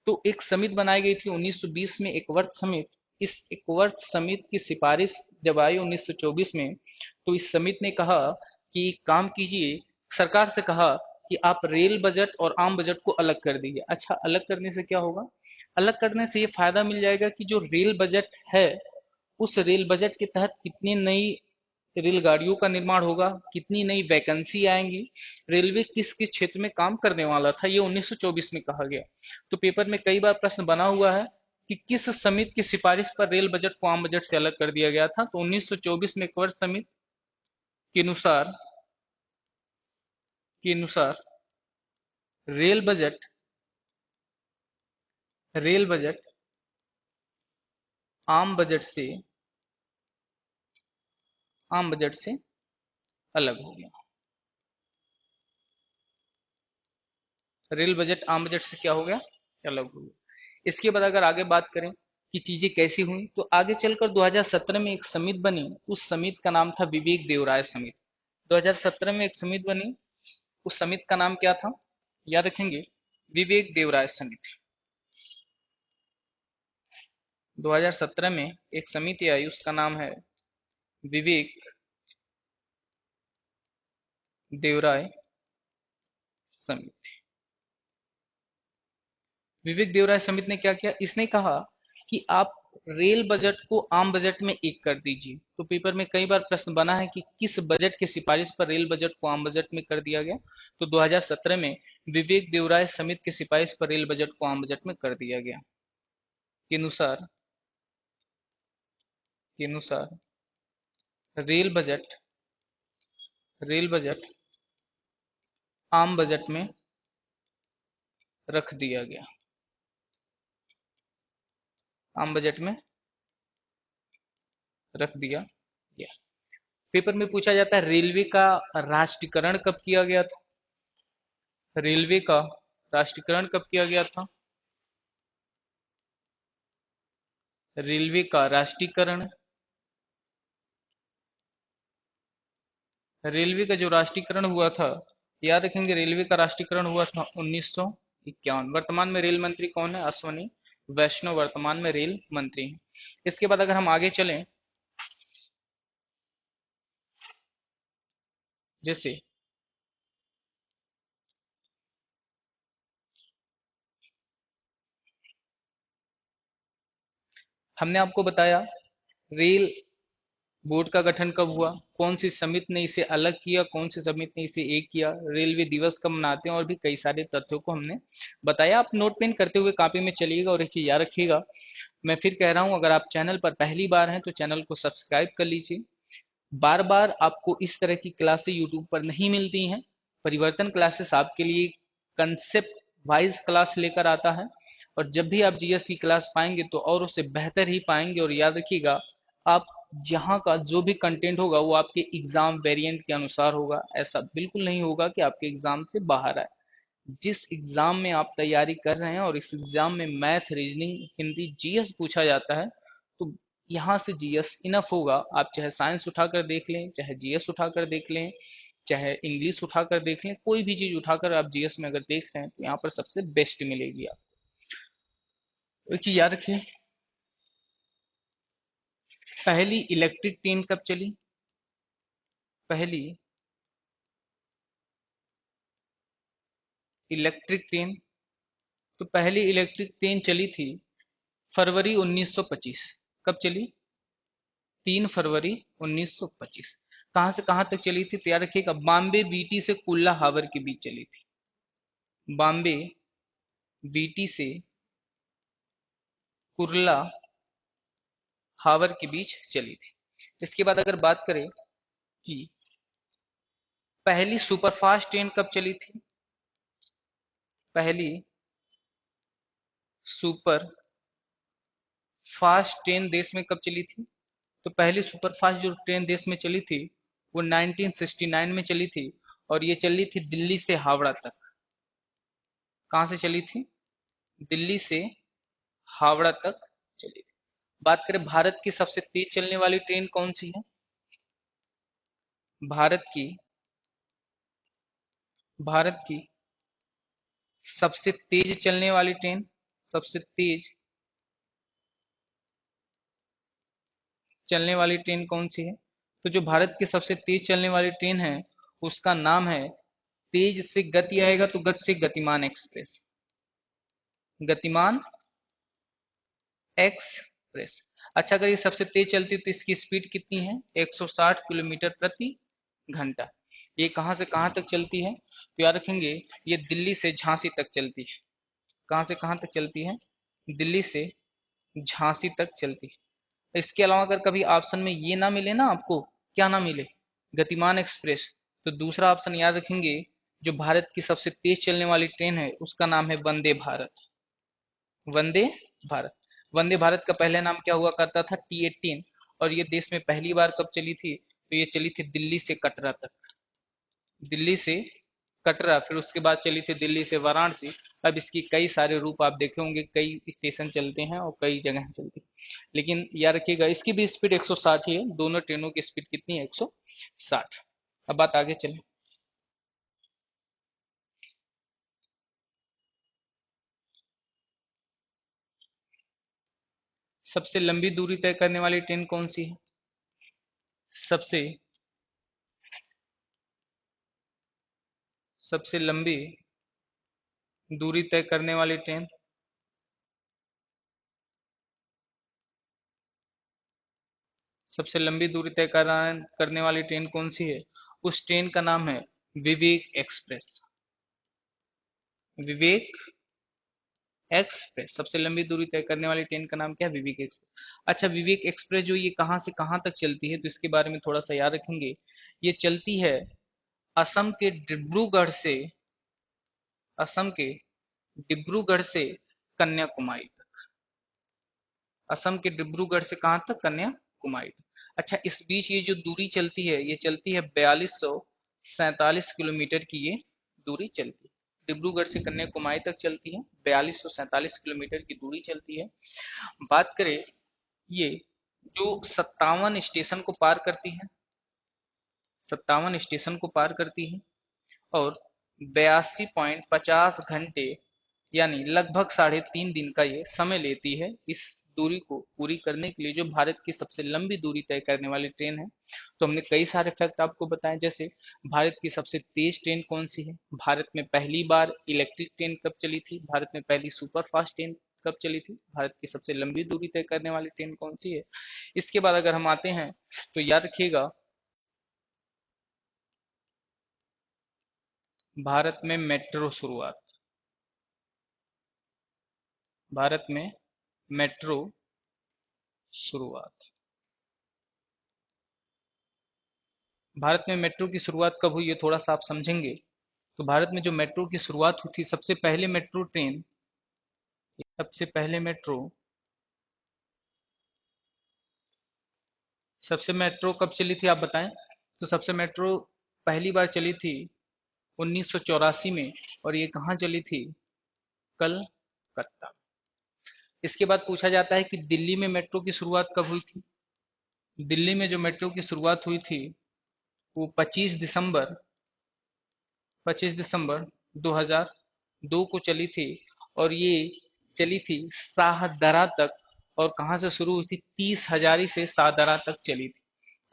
तो एक समिति बनाई गई थी 1920 में, एकवर्थ समिति। इस एकवर्थ समिति की सिफारिश जब आई 1924 में, तो इस समिति ने कहा कि काम कीजिए, सरकार से कहा कि आप रेल बजट और आम बजट को अलग कर दीजिए। अच्छा, अलग करने से क्या होगा? अलग करने से ये फायदा मिल जाएगा कि जो रेल बजट है, उस रेल बजट के तहत कितनी नई रेलगाड़ियों का निर्माण होगा, कितनी नई वैकेंसी आएंगी, रेलवे किस किस क्षेत्र में काम करने वाला था, ये 1924 में कहा गया। तो पेपर में कई बार प्रश्न बना हुआ है कि किस समिति की सिफारिश पर रेल बजट को आम बजट से अलग कर दिया गया था? तो 1924 में एकवर्थ समिति के अनुसार, के अनुसार रेल बजट, रेल बजट आम बजट से, आम बजट से अलग हो गया। रेल बजट आम बजट से क्या हो गया? अलग हो गया। इसके बाद अगर आगे बात करें कि चीजें कैसी हुई, तो आगे चलकर 2017 में एक समिति बनी। उस समिति का नाम था विवेक देवराय समिति। 2017 में एक समिति बनी, उस समिति का नाम क्या था? याद रखेंगे, विवेक देवराय समिति। 2017 में एक समिति आई, उसका नाम है विवेक देवराय समिति। विवेक देवराय समिति ने क्या किया? इसने कहा कि आप रेल बजट को आम बजट में एक कर दीजिए। तो पेपर में कई बार प्रश्न बना है कि किस बजट की सिफारिश पर रेल बजट को आम बजट में कर दिया गया? तो 2017 में विवेक देवराय समिति की सिफारिश पर रेल बजट को आम बजट में कर दिया गया। के अनुसार, के अनुसार रेल बजट, रेल बजट आम बजट में रख दिया गया, आम बजट में रख दिया गया। पेपर में पूछा जाता है रेलवे का राष्ट्रीयकरण कब किया गया था? रेलवे का राष्ट्रीयकरण कब किया गया था? रेलवे का राष्ट्रीयकरण, रेलवे का जो राष्ट्रीयकरण हुआ था, याद रखेंगे, रेलवे का राष्ट्रीयकरण हुआ था 1951। वर्तमान में रेल मंत्री कौन है? अश्वनी वैष्णव वर्तमान में रेल मंत्री हैं। इसके बाद अगर हम आगे चलें, जैसे हमने आपको बताया रेल बोर्ड का गठन कब हुआ, कौन सी समिति ने इसे अलग किया, कौन सी समिति ने इसे एक किया, रेलवे दिवस कब मनाते हैं, और भी कई सारे तथ्यों को हमने बताया। आप नोट पेन करते हुए कॉपी में चलिएगा और एक चीज याद रखिएगा, मैं फिर कह रहा हूं, अगर आप चैनल पर पहली बार हैं तो चैनल को सब्सक्राइब कर लीजिए। बार बार आपको इस तरह की क्लासेस यूट्यूब पर नहीं मिलती हैं। परिवर्तन क्लासेस आपके लिए कंसेप्ट वाइज क्लास लेकर आता है, और जब भी आप जीएस की क्लास पाएंगे तो और उससे बेहतर ही पाएंगे। और याद रखिएगा, आप जहाँ का जो भी कंटेंट होगा वो आपके एग्जाम वेरिएंट के अनुसार होगा। ऐसा बिल्कुल नहीं होगा कि आपके एग्जाम से बाहर आए। जिस एग्जाम में आप तैयारी कर रहे हैं और इस एग्जाम में मैथ, रीजनिंग, हिंदी, जीएस पूछा जाता है, तो यहाँ से जीएस इनफ होगा। आप चाहे साइंस उठाकर देख लें, चाहे जीएस उठाकर देख लें, चाहे इंग्लिश उठाकर देख लें, कोई भी चीज उठाकर आप जीएस में अगर देख रहे हैं तो यहाँ पर सबसे बेस्ट मिलेगी आप। एक चीज याद रखिए, पहली इलेक्ट्रिक ट्रेन कब चली? पहली इलेक्ट्रिक ट्रेन, तो पहली इलेक्ट्रिक ट्रेन चली थी फरवरी 1925। कब चली? 3 फरवरी 1925। कहां से कहां तक चली थी? तो याद रखिएगा, बॉम्बे बीटी से कुल्ला हावर के बीच चली थी। बॉम्बे बीटी से कुर्ला हावर के बीच चली थी। इसके बाद अगर बात करें कि पहली सुपरफास्ट ट्रेन कब चली थी? पहली सुपर फास्ट ट्रेन देश में कब चली थी? तो पहली सुपरफास्ट जो ट्रेन देश में चली थी वो 1969 में चली थी, और ये चली थी दिल्ली से हावड़ा तक। कहां से चली थी? दिल्ली से हावड़ा तक चली थी। बात करें भारत की सबसे तेज चलने वाली ट्रेन कौन सी है? भारत की भारत की सबसे तेज चलने वाली ट्रेन, सबसे तेज चलने वाली ट्रेन कौन सी है? तो जो भारत की सबसे तेज चलने वाली ट्रेन है उसका नाम है, तेज से गति आएगा तो गति से गतिमान एक्सप्रेस। गतिमान एक्सप्रेस। अच्छा, अगर ये सबसे तेज चलती है तो इसकी स्पीड कितनी है? 160 किलोमीटर प्रति घंटा। ये कहां से कहां तक चलती है? तो याद रखेंगे, ये दिल्ली से झांसी तक चलती है। कहां से कहां तक चलती है? दिल्ली से झांसी तक चलती है। इसके अलावा अगर कभी ऑप्शन में ये ना मिले ना आपको, क्या ना मिले, गतिमान एक्सप्रेस, तो दूसरा ऑप्शन याद रखेंगे, जो भारत की सबसे तेज चलने वाली ट्रेन है उसका नाम है वंदे भारत। वंदे भारत। वंदे भारत का पहले नाम क्या हुआ करता था? T18। और ये देश में पहली बार कब चली थी? तो ये चली थी दिल्ली से कटरा तक। दिल्ली से कटरा, फिर उसके बाद चली थी दिल्ली से वाराणसी। अब इसकी कई सारे रूप आप देखे होंगे, कई स्टेशन चलते हैं और कई जगह चलती हैं, लेकिन याद रखिएगा इसकी भी स्पीड 160 ही है। दोनों ट्रेनों की स्पीड कितनी है? 160। अब बात आगे चले। सबसे लंबी दूरी तय करने वाली ट्रेन कौन सी है? सबसे सबसे लंबी दूरी तय करने वाली ट्रेन, सबसे लंबी दूरी तय करने वाली ट्रेन कौन सी है? उस ट्रेन का नाम है विवेक एक्सप्रेस। विवेक एक्सप्रेस, सबसे लंबी दूरी तय करने वाली ट्रेन का नाम क्या है? विवेक एक्सप्रेस। अच्छा, विवेक एक्सप्रेस जो ये कहाँ से कहाँ तक चलती है, तो इसके बारे में थोड़ा सा याद रखेंगे। ये चलती है असम के डिब्रूगढ़ से, असम के डिब्रूगढ़ से कन्याकुमारी तक। असम के डिब्रूगढ़ से कहाँ तक? कन्याकुमारी तक। अच्छा, इस बीच ये जो दूरी चलती है ये चलती है 4247 किलोमीटर की ये दूरी चलती है। डिब्रूगढ़ से कन्याकुमारी तक चलती है, 4247 किलोमीटर की दूरी चलती है। बात करें, ये जो 57 स्टेशन को पार करती है, 57 स्टेशन को पार करती है, और 82.50 घंटे, यानी लगभग 3.5 दिन का ये समय लेती है इस दूरी को पूरी करने के लिए, जो भारत की सबसे लंबी दूरी तय करने वाली ट्रेन है। तो हमने कई सारे फैक्ट आपको बताए, जैसे भारत की सबसे तेज ट्रेन कौन सी है, भारत में पहली बार इलेक्ट्रिक ट्रेन कब चली थी, भारत में पहली सुपर फास्ट ट्रेन कब चली थी? भारत की सबसे लंबी दूरी तय करने वाली ट्रेन कौन सी है? इसके बाद अगर हम आते हैं तो याद रखिएगा, भारत में मेट्रो शुरुआत, भारत में मेट्रो शुरुआत, भारत में मेट्रो की शुरुआत कब हुई है थोड़ा सा आप समझेंगे। तो भारत में जो मेट्रो की शुरुआत हुई थी, सबसे पहले मेट्रो ट्रेन, सबसे पहले मेट्रो, सबसे मेट्रो कब चली थी आप बताएं? तो सबसे मेट्रो पहली बार चली थी 1984 में, और ये कहाँ चली थी? कलकत्ता। इसके बाद पूछा जाता है कि दिल्ली में मेट्रो की शुरुआत कब हुई थी? दिल्ली में जो मेट्रो की शुरुआत हुई थी वो 25 दिसंबर 2002 को चली थी, और ये चली थी शाहदरा तक। और कहाँ से शुरू हुई थी? 30 हजारी से शाहदरा तक चली थी।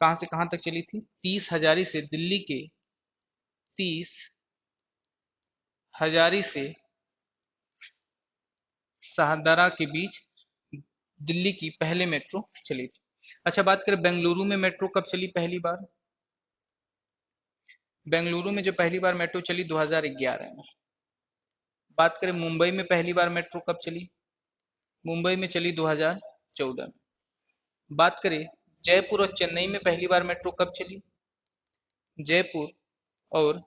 कहाँ से कहाँ तक चली थी? 30 हजारी से, दिल्ली के 30 हजारी से शाहदरा के बीच दिल्ली की पहले मेट्रो चली थी। अच्छा, बात करें बेंगलुरु में मेट्रो कब चली पहली बार? बेंगलुरु में जो पहली बार मेट्रो चली 2011 में। बात करें मुंबई में पहली बार मेट्रो कब चली? मुंबई में चली 2014 में। बात करें जयपुर और चेन्नई में पहली बार मेट्रो कब चली? जयपुर और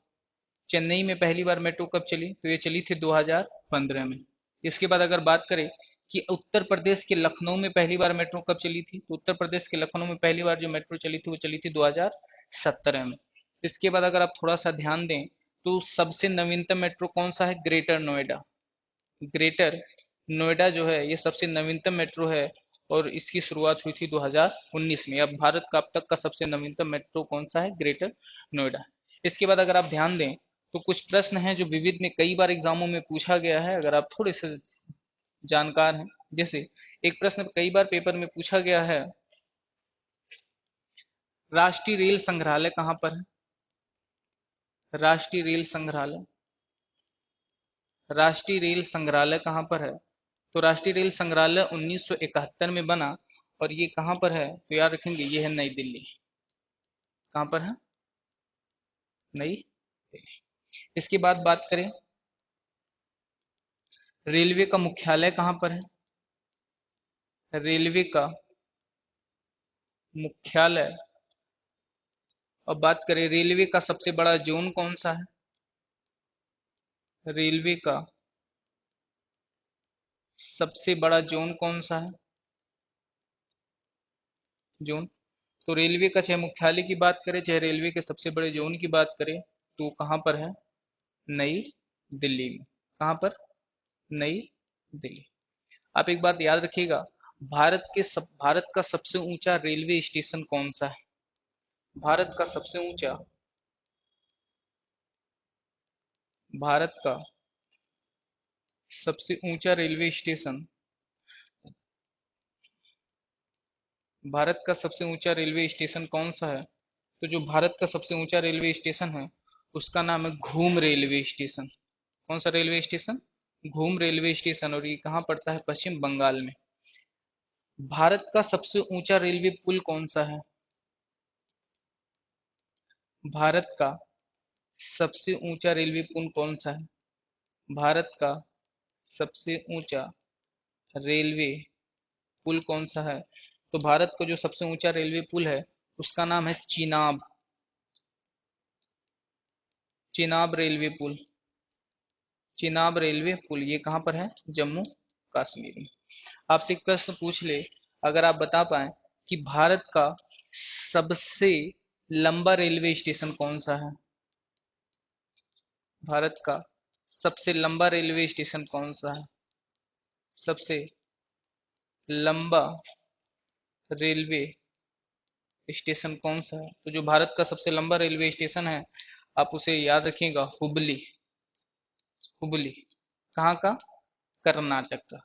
चेन्नई में पहली बार मेट्रो कब चली? तो ये चली थी 2015 में। इसके बाद अगर बात करें कि उत्तर प्रदेश के लखनऊ में पहली बार मेट्रो कब चली थी, तो उत्तर प्रदेश के लखनऊ में पहली बार जो मेट्रो चली थी वो चली थी 2017 में। इसके बाद अगर आप थोड़ा सा ध्यान दें तो सबसे नवीनतम मेट्रो कौन सा है? ग्रेटर नोएडा। ग्रेटर नोएडा जो है ये सबसे नवीनतम मेट्रो है, और इसकी शुरुआत हुई थी 2019 में। अब भारत का अब तक का सबसे नवीनतम मेट्रो कौन सा है? ग्रेटर नोएडा। इसके बाद अगर आप ध्यान दें तो कुछ प्रश्न हैं जो विविध में कई बार एग्जामों में पूछा गया है, अगर आप थोड़े से जानकार हैं। जैसे एक प्रश्न कई बार पेपर में पूछा गया है, राष्ट्रीय रेल संग्रहालय कहाँ पर है? राष्ट्रीय रेल संग्रहालय, राष्ट्रीय रेल संग्रहालय कहाँ पर है? तो राष्ट्रीय रेल संग्रहालय 1971 में बना, और ये कहाँ पर है? तो याद रखेंगे ये है नई दिल्ली। कहाँ पर है? नई दिल्ली। इसके बाद बात करें रेलवे का मुख्यालय कहाँ पर है? रेलवे का मुख्यालय, और बात करें रेलवे का सबसे बड़ा जोन कौन सा है? रेलवे का सबसे बड़ा जोन कौन सा है? जोन, तो रेलवे का चाहे मुख्यालय की बात करें चाहे रेलवे के सबसे बड़े जोन की बात करें, तो कहाँ पर है? नई दिल्ली में। कहाँ पर? नई दिल्ली। आप एक बात याद रखिएगा, भारत का सबसे ऊंचा रेलवे स्टेशन कौन सा है? भारत का सबसे ऊंचा, भारत का सबसे ऊंचा रेलवे स्टेशन, भारत का सबसे ऊंचा रेलवे स्टेशन कौन सा है? तो जो भारत का सबसे ऊंचा रेलवे स्टेशन है उसका नाम है घूम रेलवे स्टेशन। कौन सा रेलवे स्टेशन? घूम रेलवे स्टेशन, और ये कहाँ पड़ता है? पश्चिम बंगाल में। भारत का सबसे ऊंचा रेलवे पुल कौन सा है? भारत का सबसे ऊंचा रेलवे पुल कौन सा है? भारत का सबसे ऊंचा रेलवे पुल कौन सा है? तो भारत का जो सबसे ऊंचा रेलवे पुल है उसका नाम है चिनाब, चिनाब रेलवे पुल। चिनाब रेलवे पुल ये कहाँ पर है? जम्मू कश्मीर में। आपसे एक प्रश्न पूछ ले, अगर आप बता पाए कि भारत का सबसे लंबा रेलवे स्टेशन कौन सा है? भारत का सबसे लंबा रेलवे स्टेशन कौन सा है? सबसे लंबा रेलवे स्टेशन कौन सा है? तो जो भारत का सबसे लंबा रेलवे स्टेशन है आप उसे याद रखिएगा, हुबली। हुबली कहाँ का? कर्नाटक का।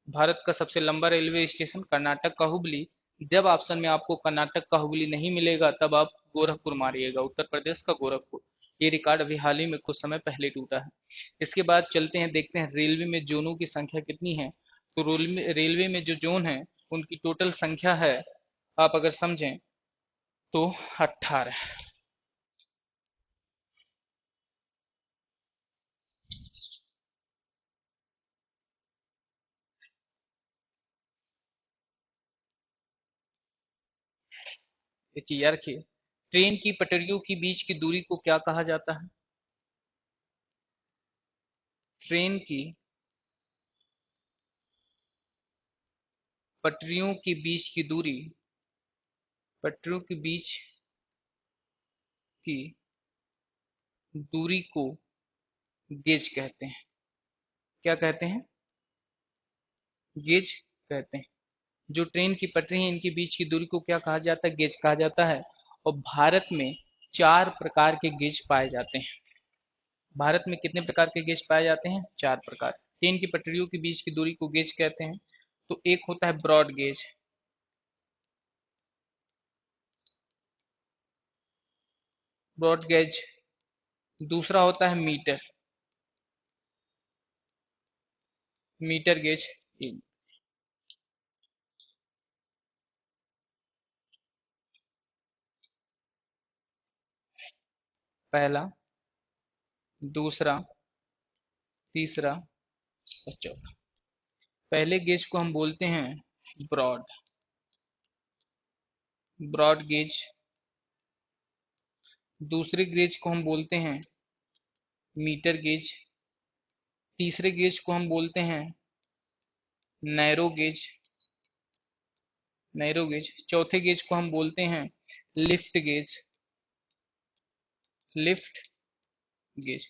भारत का सबसे लंबा रेलवे स्टेशन कर्नाटक का हुबली। जब ऑप्शन में आपको कर्नाटक का हुबली नहीं मिलेगा तब आप गोरखपुर मारिएगा, उत्तर प्रदेश का गोरखपुर। ये रिकॉर्ड अभी हाल ही में कुछ समय पहले टूटा है। इसके बाद चलते हैं, देखते हैं रेलवे में जोनों की संख्या कितनी है। तो रेलवे में जो जोन है उनकी टोटल संख्या है, आप अगर समझें तो 18। ये चीज याद रखिए। ट्रेन की पटरियों के बीच की दूरी को क्या कहा जाता है? ट्रेन की पटरियों के बीच की दूरी, पटरियों के बीच की दूरी को गेज कहते हैं। क्या कहते हैं? गेज कहते हैं। जो ट्रेन की पटरी है इनके बीच की दूरी को क्या कहा जाता है? गेज कहा जाता है। और भारत में 4 प्रकार के गेज पाए जाते हैं। भारत में कितने प्रकार के गेज पाए जाते हैं? 4 प्रकार। ट्रेन की पटरियों के बीच की दूरी को गेज कहते हैं। तो एक होता है ब्रॉड गेज, ब्रॉड गेज। दूसरा होता है मीटर, मीटर गेज। पहला, दूसरा, तीसरा और चौथा। पहले गेज को हम बोलते हैं ब्रॉड, ब्रॉड गेज। दूसरे गेज को हम बोलते हैं मीटर गेज। तीसरे गेज को हम बोलते हैं नैरो गेज, नैरो गेज। चौथे गेज को हम बोलते हैं लिफ्ट गेज, लिफ्ट गेज।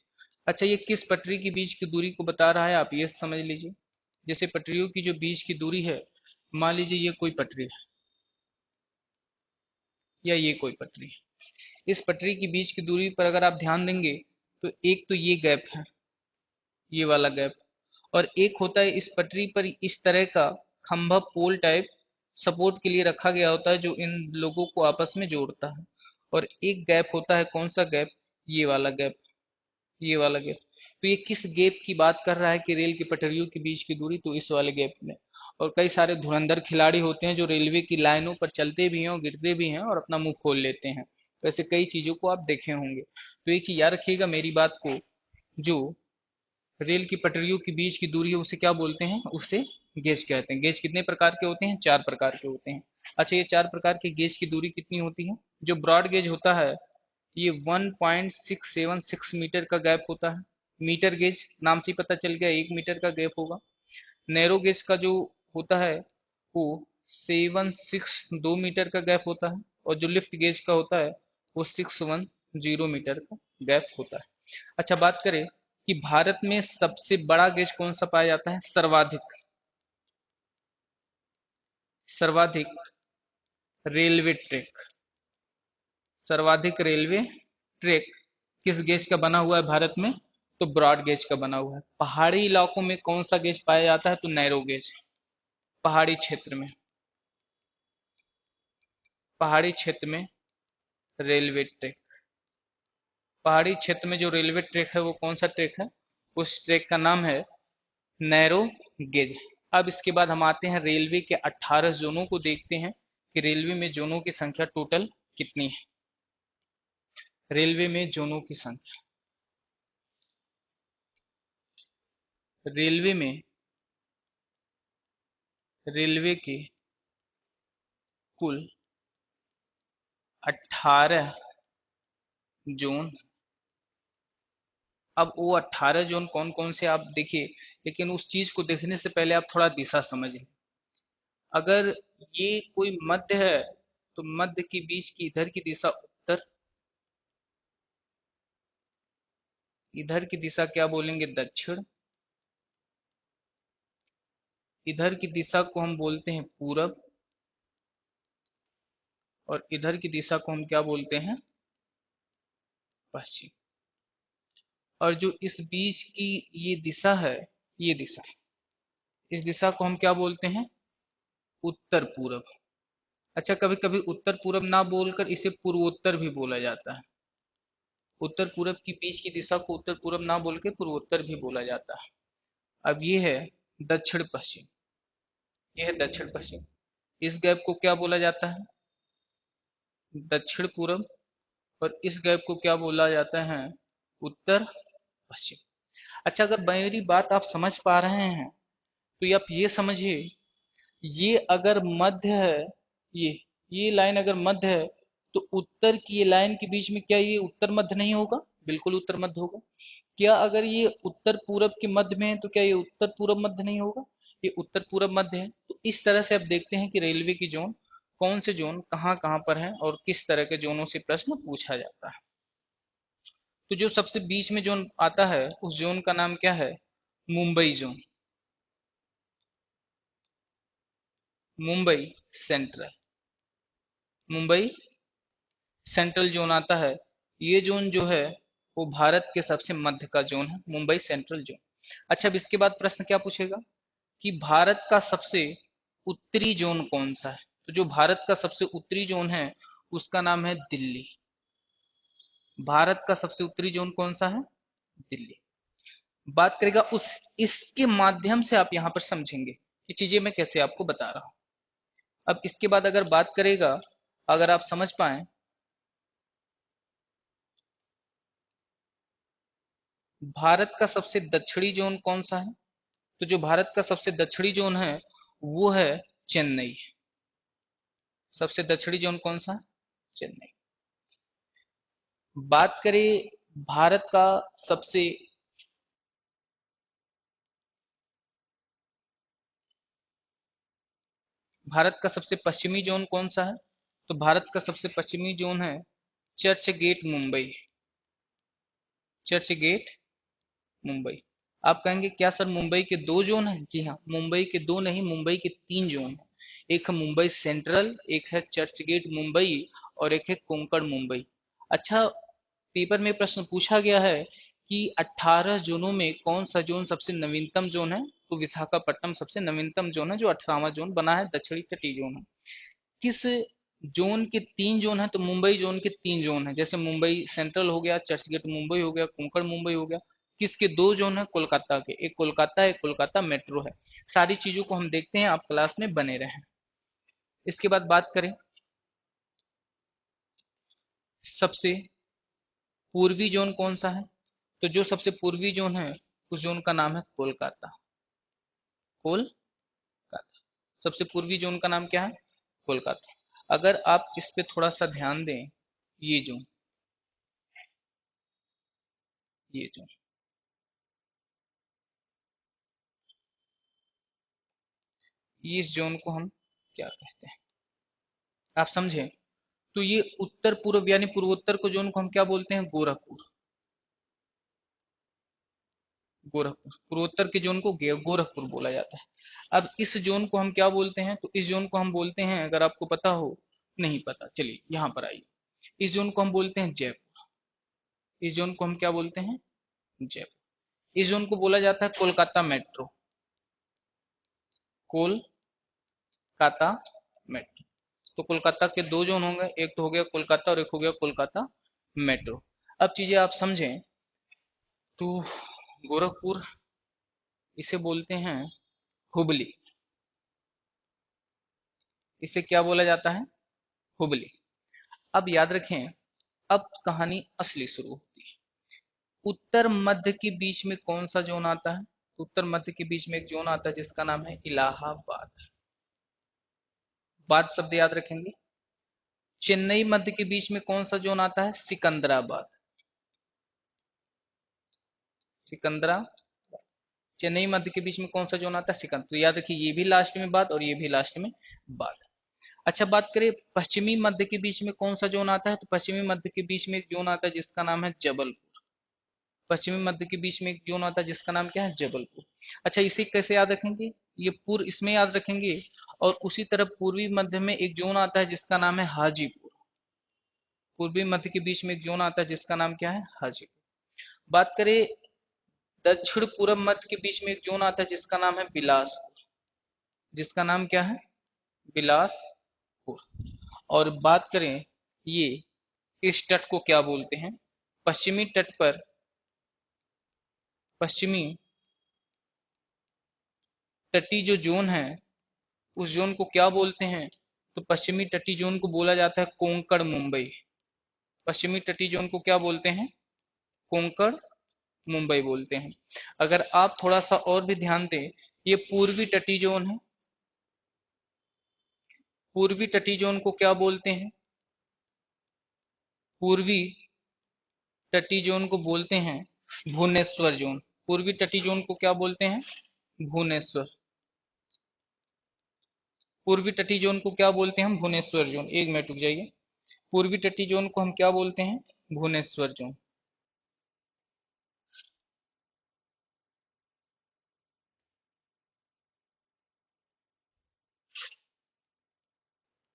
अच्छा, ये किस पटरी के बीच की दूरी को बता रहा है, आप ये समझ लीजिए। जैसे पटरियों की जो बीच की दूरी है, मान लीजिए ये कोई पटरी है या ये कोई पटरी है। इस पटरी की बीच की दूरी पर अगर आप ध्यान देंगे तो एक तो ये गैप है, ये वाला गैप। और एक होता है इस पटरी पर इस तरह का खंभा, पोल टाइप सपोर्ट के लिए रखा गया होता है जो इन लोगों को आपस में जोड़ता है। और एक गैप होता है, कौन सा गैप? ये वाला गैप, ये वाला गैप। तो ये किस गैप की बात कर रहा है कि रेल की पटरियों के बीच की दूरी? तो इस वाले गैप में। और कई सारे धुरंधर खिलाड़ी होते हैं जो रेलवे की लाइनों पर चलते भी हैं और गिरते भी हैं और अपना मुंह खोल लेते हैं। वैसे कई चीजों को आप देखे होंगे। तो एक चीज याद रखिएगा मेरी बात को, जो रेल की पटरियों के बीच की दूरी है उसे क्या बोलते हैं? उसे गेज कहते हैं। गेज कितने प्रकार के होते हैं? 4 प्रकार के होते हैं। अच्छा, ये 4 प्रकार के गेज की दूरी कितनी होती है? जो ब्रॉड गेज होता है ये 1.676 मीटर का गैप होता है। मीटर गेज नाम से ही पता चल गया, 1 मीटर का गैप होगा। नैरो गेज का जो होता है वो 762 मीटर का गैप होता है। और जो लिफ्ट गेज का होता है वो 610 मीटर का गैप होता है। अच्छा, बात करें कि भारत में सबसे बड़ा गेज कौन सा पाया जाता है? सर्वाधिक, सर्वाधिक रेलवे ट्रैक, सर्वाधिक रेलवे ट्रैक किस गेज का बना हुआ है भारत में? तो ब्रॉड गेज का बना हुआ है। पहाड़ी इलाकों में कौन सा गेज पाया जाता है? तो नैरो गेज। पहाड़ी क्षेत्र में, पहाड़ी क्षेत्र में रेलवे ट्रैक। पहाड़ी क्षेत्र में जो रेलवे ट्रैक है वो कौन सा ट्रैक है? उस ट्रैक का नाम है नैरो गेज। अब इसके बाद हम आते हैं रेलवे के 18 जोनों को देखते हैं कि रेलवे में जोनों की संख्या टोटल कितनी है। रेलवे में जोनों की संख्या, रेलवे में, रेलवे के कुल 18 जोन। अब वो 18 जोन कौन कौन से आप देखिए, लेकिन उस चीज को देखने से पहले आप थोड़ा दिशा समझिए। अगर ये कोई मध्य है तो मध्य के बीच की इधर की दिशा उत्तर, इधर की दिशा क्या बोलेंगे? दक्षिण। इधर की दिशा को हम बोलते हैं पूरब। और इधर की दिशा को हम क्या बोलते हैं? पश्चिम। और जो इस बीच की ये दिशा है, ये दिशा, इस दिशा को हम क्या बोलते हैं? उत्तर पूरब। अच्छा, कभी कभी उत्तर पूरब ना बोलकर इसे पूर्वोत्तर भी बोला जाता है। उत्तर पूरब की बीच की दिशा को उत्तर पूरब ना बोल के पूर्वोत्तर भी बोला जाता है। अब ये है दक्षिण पश्चिम, ये है दक्षिण पश्चिम। इस गैप को क्या बोला जाता है? दक्षिण पूरब। और इस गैप को क्या बोला जाता है? उत्तर पश्चिम। अच्छा, अगर मेरी बात आप समझ पा रहे हैं तो ये आप ये समझिए, ये अगर मध्य है, ये लाइन अगर मध्य है, तो उत्तर की ये लाइन के बीच में क्या ये उत्तर मध्य नहीं होगा? बिल्कुल उत्तर मध्य होगा। क्या अगर ये उत्तर पूरब के मध्य में है तो क्या ये उत्तर पूरब मध्य नहीं होगा? ये उत्तर पूरब मध्य है। तो इस तरह से आप देखते हैं कि रेलवे की जोन, कौन से जोन कहाँ कहाँ पर है और किस तरह के जोनों से प्रश्न पूछा जाता है। तो जो सबसे बीच में जोन आता है उस जोन का नाम क्या है? Mumbai zone. Mumbai central, Mumbai central zone आता है। ये जोन जो है वो भारत के सबसे मध्य का जोन है, मुंबई सेंट्रल जोन। अच्छा, अब इसके बाद प्रश्न क्या पूछेगा कि भारत का सबसे उत्तरी जोन कौन सा है? तो जो भारत का सबसे उत्तरी जोन है उसका नाम है दिल्ली। भारत का सबसे उत्तरी जोन कौन सा है? दिल्ली। बात करेगा उस, इसके माध्यम से आप यहां पर समझेंगे कि चीजें मैं कैसे आपको बता रहा हूं। अब इसके बाद अगर बात करेगा, अगर आप समझ पाए, भारत का सबसे दक्षिणी जोन कौन सा है? तो जो भारत का सबसे दक्षिणी जोन है वो है चेन्नई। सबसे दक्षिणी जोन कौन सा है? चेन्नई। बात करें भारत का सबसे, भारत का सबसे पश्चिमी जोन कौन सा है? तो भारत का सबसे पश्चिमी जोन है चर्च गेट मुंबई। चर्च गेट मुंबई। आप कहेंगे क्या सर मुंबई के दो जोन हैं? जी हाँ, मुंबई के दो नहीं, मुंबई के तीन जोन हैं। एक है मुंबई सेंट्रल, एक है चर्च गेट मुंबई, और एक है कोंकण मुंबई। अच्छा, पेपर में प्रश्न पूछा गया है कि 18 जोनों में कौन सा जोन सबसे नवीनतम जोन है? तो विशाखापट्टनम सबसे नवीनतम जोन है जो 18वां जोन बना है, दक्षिणी तटीय जोन है। किस जोन के तीन जोन है? तो मुंबई जोन के तीन जोन है, जैसे मुंबई सेंट्रल हो गया, चर्चगेट मुंबई हो गया, कोंकण मुंबई हो गया। किसके दो जोन है? कोलकाता के, एक कोलकाता, एक कोलकाता मेट्रो है। सारी चीजों को हम देखते हैं, आप क्लास में बने रहें। इसके बाद बात करें सबसे पूर्वी जोन कौन सा है? तो जो सबसे पूर्वी जोन है उस जोन का नाम है कोलकाता। कोलकाता। सबसे पूर्वी जोन का नाम क्या है? कोलकाता। अगर आप इस पे थोड़ा सा ध्यान दें, ये जोन, ये जोन, इस जोन को हम क्या कहते हैं? आप समझे? तो ये उत्तर पूर्व यानी पूर्वोत्तर को जोन को हम क्या बोलते हैं? गोरखपुर। गोरखपुर पूर्वोत्तर के जोन को गोरखपुर बोला जाता है। अब इस जोन को हम क्या बोलते हैं? तो इस जोन को हम बोलते हैं, अगर आपको पता हो, नहीं पता, चलिए यहाँ पर आइए, इस जोन को हम बोलते हैं जयपुर। इस जोन को हम क्या बोलते हैं? जयपुर। इस जोन को बोला जाता है कोलकाता मेट्रो। कोलकाता मेट्रो। तो कोलकाता के दो जोन होंगे, एक तो हो गया कोलकाता और एक हो गया कोलकाता मेट्रो। अब चीजें आप समझें तो गोरखपुर, इसे बोलते हैं हुबली। इसे क्या बोला जाता है? हुबली। अब याद रखें, अब कहानी असली शुरू होती है। उत्तर मध्य के बीच में कौन सा जोन आता है? उत्तर मध्य के बीच में एक जोन आता है जिसका नाम है इलाहाबाद। बात शब्द याद रखेंगे। चेन्नई मध्य के बीच में कौन सा जोन आता है? सिकंदराबाद। सिकंदरा, चेन्नई मध्य के बीच में कौन सा जोन आता है? सिकंदर। तो याद रखिए, ये भी लास्ट में बात और ये भी लास्ट में बात। अच्छा, बात करें पश्चिमी मध्य के बीच में कौन सा जोन आता है? तो पश्चिमी मध्य के बीच में एक जोन आता है जिसका नाम है जबलपुर। पश्चिमी मध्य के बीच में एक जोन आता है जिसका नाम क्या है? जबलपुर। अच्छा, इसे कैसे याद रखेंगे? ये पूर्व इसमें याद रखेंगे, और उसी तरफ पूर्वी मध्य में एक जोन आता है जिसका नाम है हाजीपुर। पूर्वी मध्य के बीच में एक जोन आता है जिसका नाम क्या है? हाजीपुर। बात करें दक्षिण पूर्व मध्य के बीच में एक जोन आता है जिसका नाम है बिलासपुर। जिसका नाम क्या है? बिलासपुर। और बात करें ये, इस तट को क्या बोलते हैं? पश्चिमी तट पर पश्चिमी तटीय जो जोन है उस जोन को क्या बोलते हैं? तो पश्चिमी तटीय जोन को बोला जाता है कोंकण मुंबई। पश्चिमी तटीय जोन को क्या बोलते हैं? कोंकण मुंबई बोलते हैं। अगर आप थोड़ा सा और भी ध्यान दें, ये पूर्वी तटीय जोन है। पूर्वी तटीय जोन को क्या बोलते हैं? पूर्वी तटीय जोन को बोलते हैं भुवनेश्वर जोन। पूर्वी तटीय जोन को क्या बोलते हैं? भुवनेश्वर। पूर्वी तटीय जोन को क्या बोलते हैं हम? भुवनेश्वर जोन। एक मिनट रुक जाइए। पूर्वी तटीय जोन को हम क्या बोलते हैं? भुवनेश्वर जोन।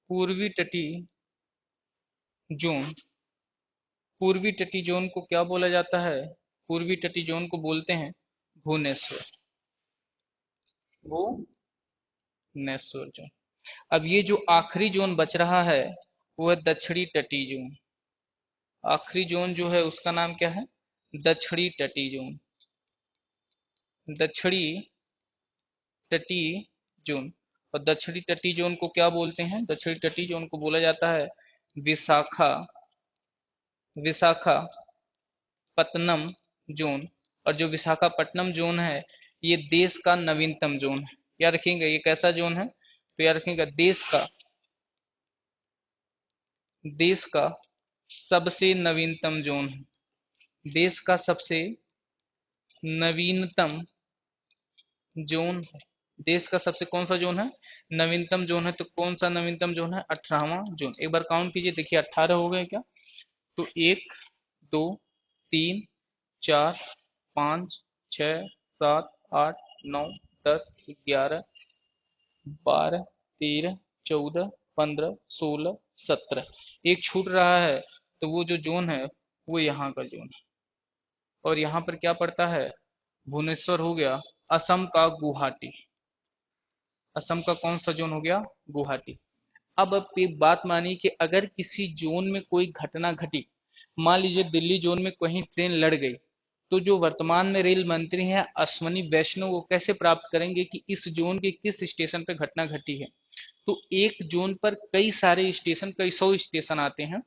पूर्वी तटीय जोन, पूर्वी तटीय जोन को क्या बोला जाता है? पूर्वी तटीय जोन को बोलते हैं भुवनेश्वर। भुवनेश्वर जोन। अब ये जो आखिरी जोन बच रहा है वो है दक्षिणी तटीय जोन। आखिरी जोन जो है उसका नाम क्या है? दक्षिणी तटीय जोन। दक्षिणी तटीय जोन। और दक्षिणी तटीय जोन को क्या बोलते हैं? दक्षिणी तटीय जोन को बोला जाता है विशाखा विशाखापत्तनम जोन। और जो विशाखापट्टनम जोन है ये देश का नवीनतम जोन है। याद रखिएगा ये कैसा जोन है? तो याद रखिएगा देश का सबसे नवीनतम जोन है। देश का सबसे नवीनतम जोन है। देश का सबसे कौन सा जोन है? नवीनतम जोन है। तो कौन सा नवीनतम जोन है? 18वां जोन। एक बार काउंट कीजिए, देखिए 18 हो गए क्या? तो 1 2 3 4 5 6 7 8 9 10 11 12 13 14 15 16 17। एक छूट रहा है, तो वो जो जोन है वो यहाँ का जोन है। और यहाँ पर क्या पड़ता है? भुवनेश्वर हो गया। असम का गुवाहाटी। असम का कौन सा जोन हो गया? गुवाहाटी। अब आप एक बात मानिए कि अगर किसी जोन में कोई घटना घटी, मान लीजिए दिल्ली जोन में कहीं ट्रेन लड़ गई, तो जो वर्तमान में रेल मंत्री हैं अश्वनी वैष्णव, वो कैसे प्राप्त करेंगे कि इस जोन के किस स्टेशन पर घटना घटी है? तो एक जोन पर कई सारे स्टेशन, कई सौ स्टेशन आते हैं।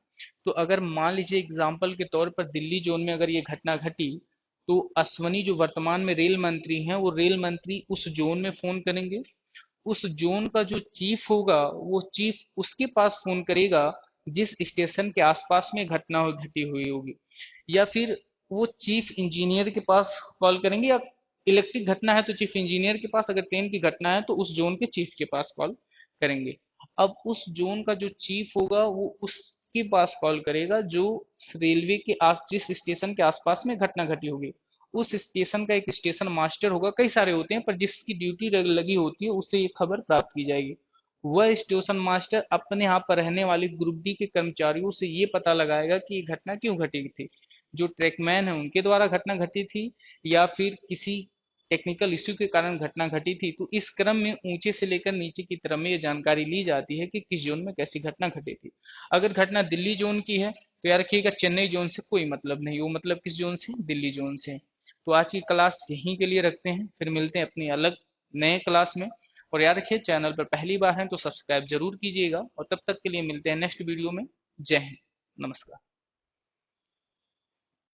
तो अगर मान लीजिए एग्जाम्पल के तौर पर दिल्ली जोन में अगर ये घटना घटी, तो अश्वनी जो वर्तमान में रेल मंत्री हैं वो रेल मंत्री उस जोन में फोन करेंगे। उस जोन का जो चीफ होगा वो चीफ उसके पास फोन करेगा जिस स्टेशन के आसपास में घटना घटी हुई होगी। या फिर वो चीफ इंजीनियर के पास कॉल करेंगे, या इलेक्ट्रिक घटना है तो चीफ इंजीनियर के पास, अगर ट्रेन की घटना है तो उस जोन के चीफ के पास कॉल करेंगे। अब उस जोन का जो चीफ होगा वो उसके पास कॉल करेगा जो रेलवे के आस जिस स्टेशन के आसपास में घटना घटी होगी। उस स्टेशन का एक स्टेशन मास्टर होगा, कई सारे होते हैं पर जिसकी ड्यूटी लगी होती है उससे ये खबर प्राप्त की जाएगी। वह स्टेशन मास्टर अपने यहाँ पर रहने वाले ग्रुप डी के कर्मचारियों से ये पता लगाएगा कि ये घटना क्यों घटी थी। जो ट्रैकमैन है उनके द्वारा घटना घटी थी, या फिर किसी टेक्निकल इश्यू के कारण घटना घटी थी। तो इस क्रम में ऊंचे से लेकर नीचे की तरफ में ये जानकारी ली जाती है कि किस जोन में कैसी घटना घटी थी। अगर घटना दिल्ली जोन की है तो याद रखिएगा चेन्नई जोन से कोई मतलब नहीं, वो मतलब किस जोन से? दिल्ली जोन से। तो आज की क्लास यहीं के लिए रखते हैं, फिर मिलते हैं अपनी अलग नए क्लास में। और याद रखिए चैनल पर पहली बार हैं तो सब्सक्राइब जरूर कीजिएगा, और तब तक के लिए मिलते हैं नेक्स्ट वीडियो में। जय हिंद, नमस्कार।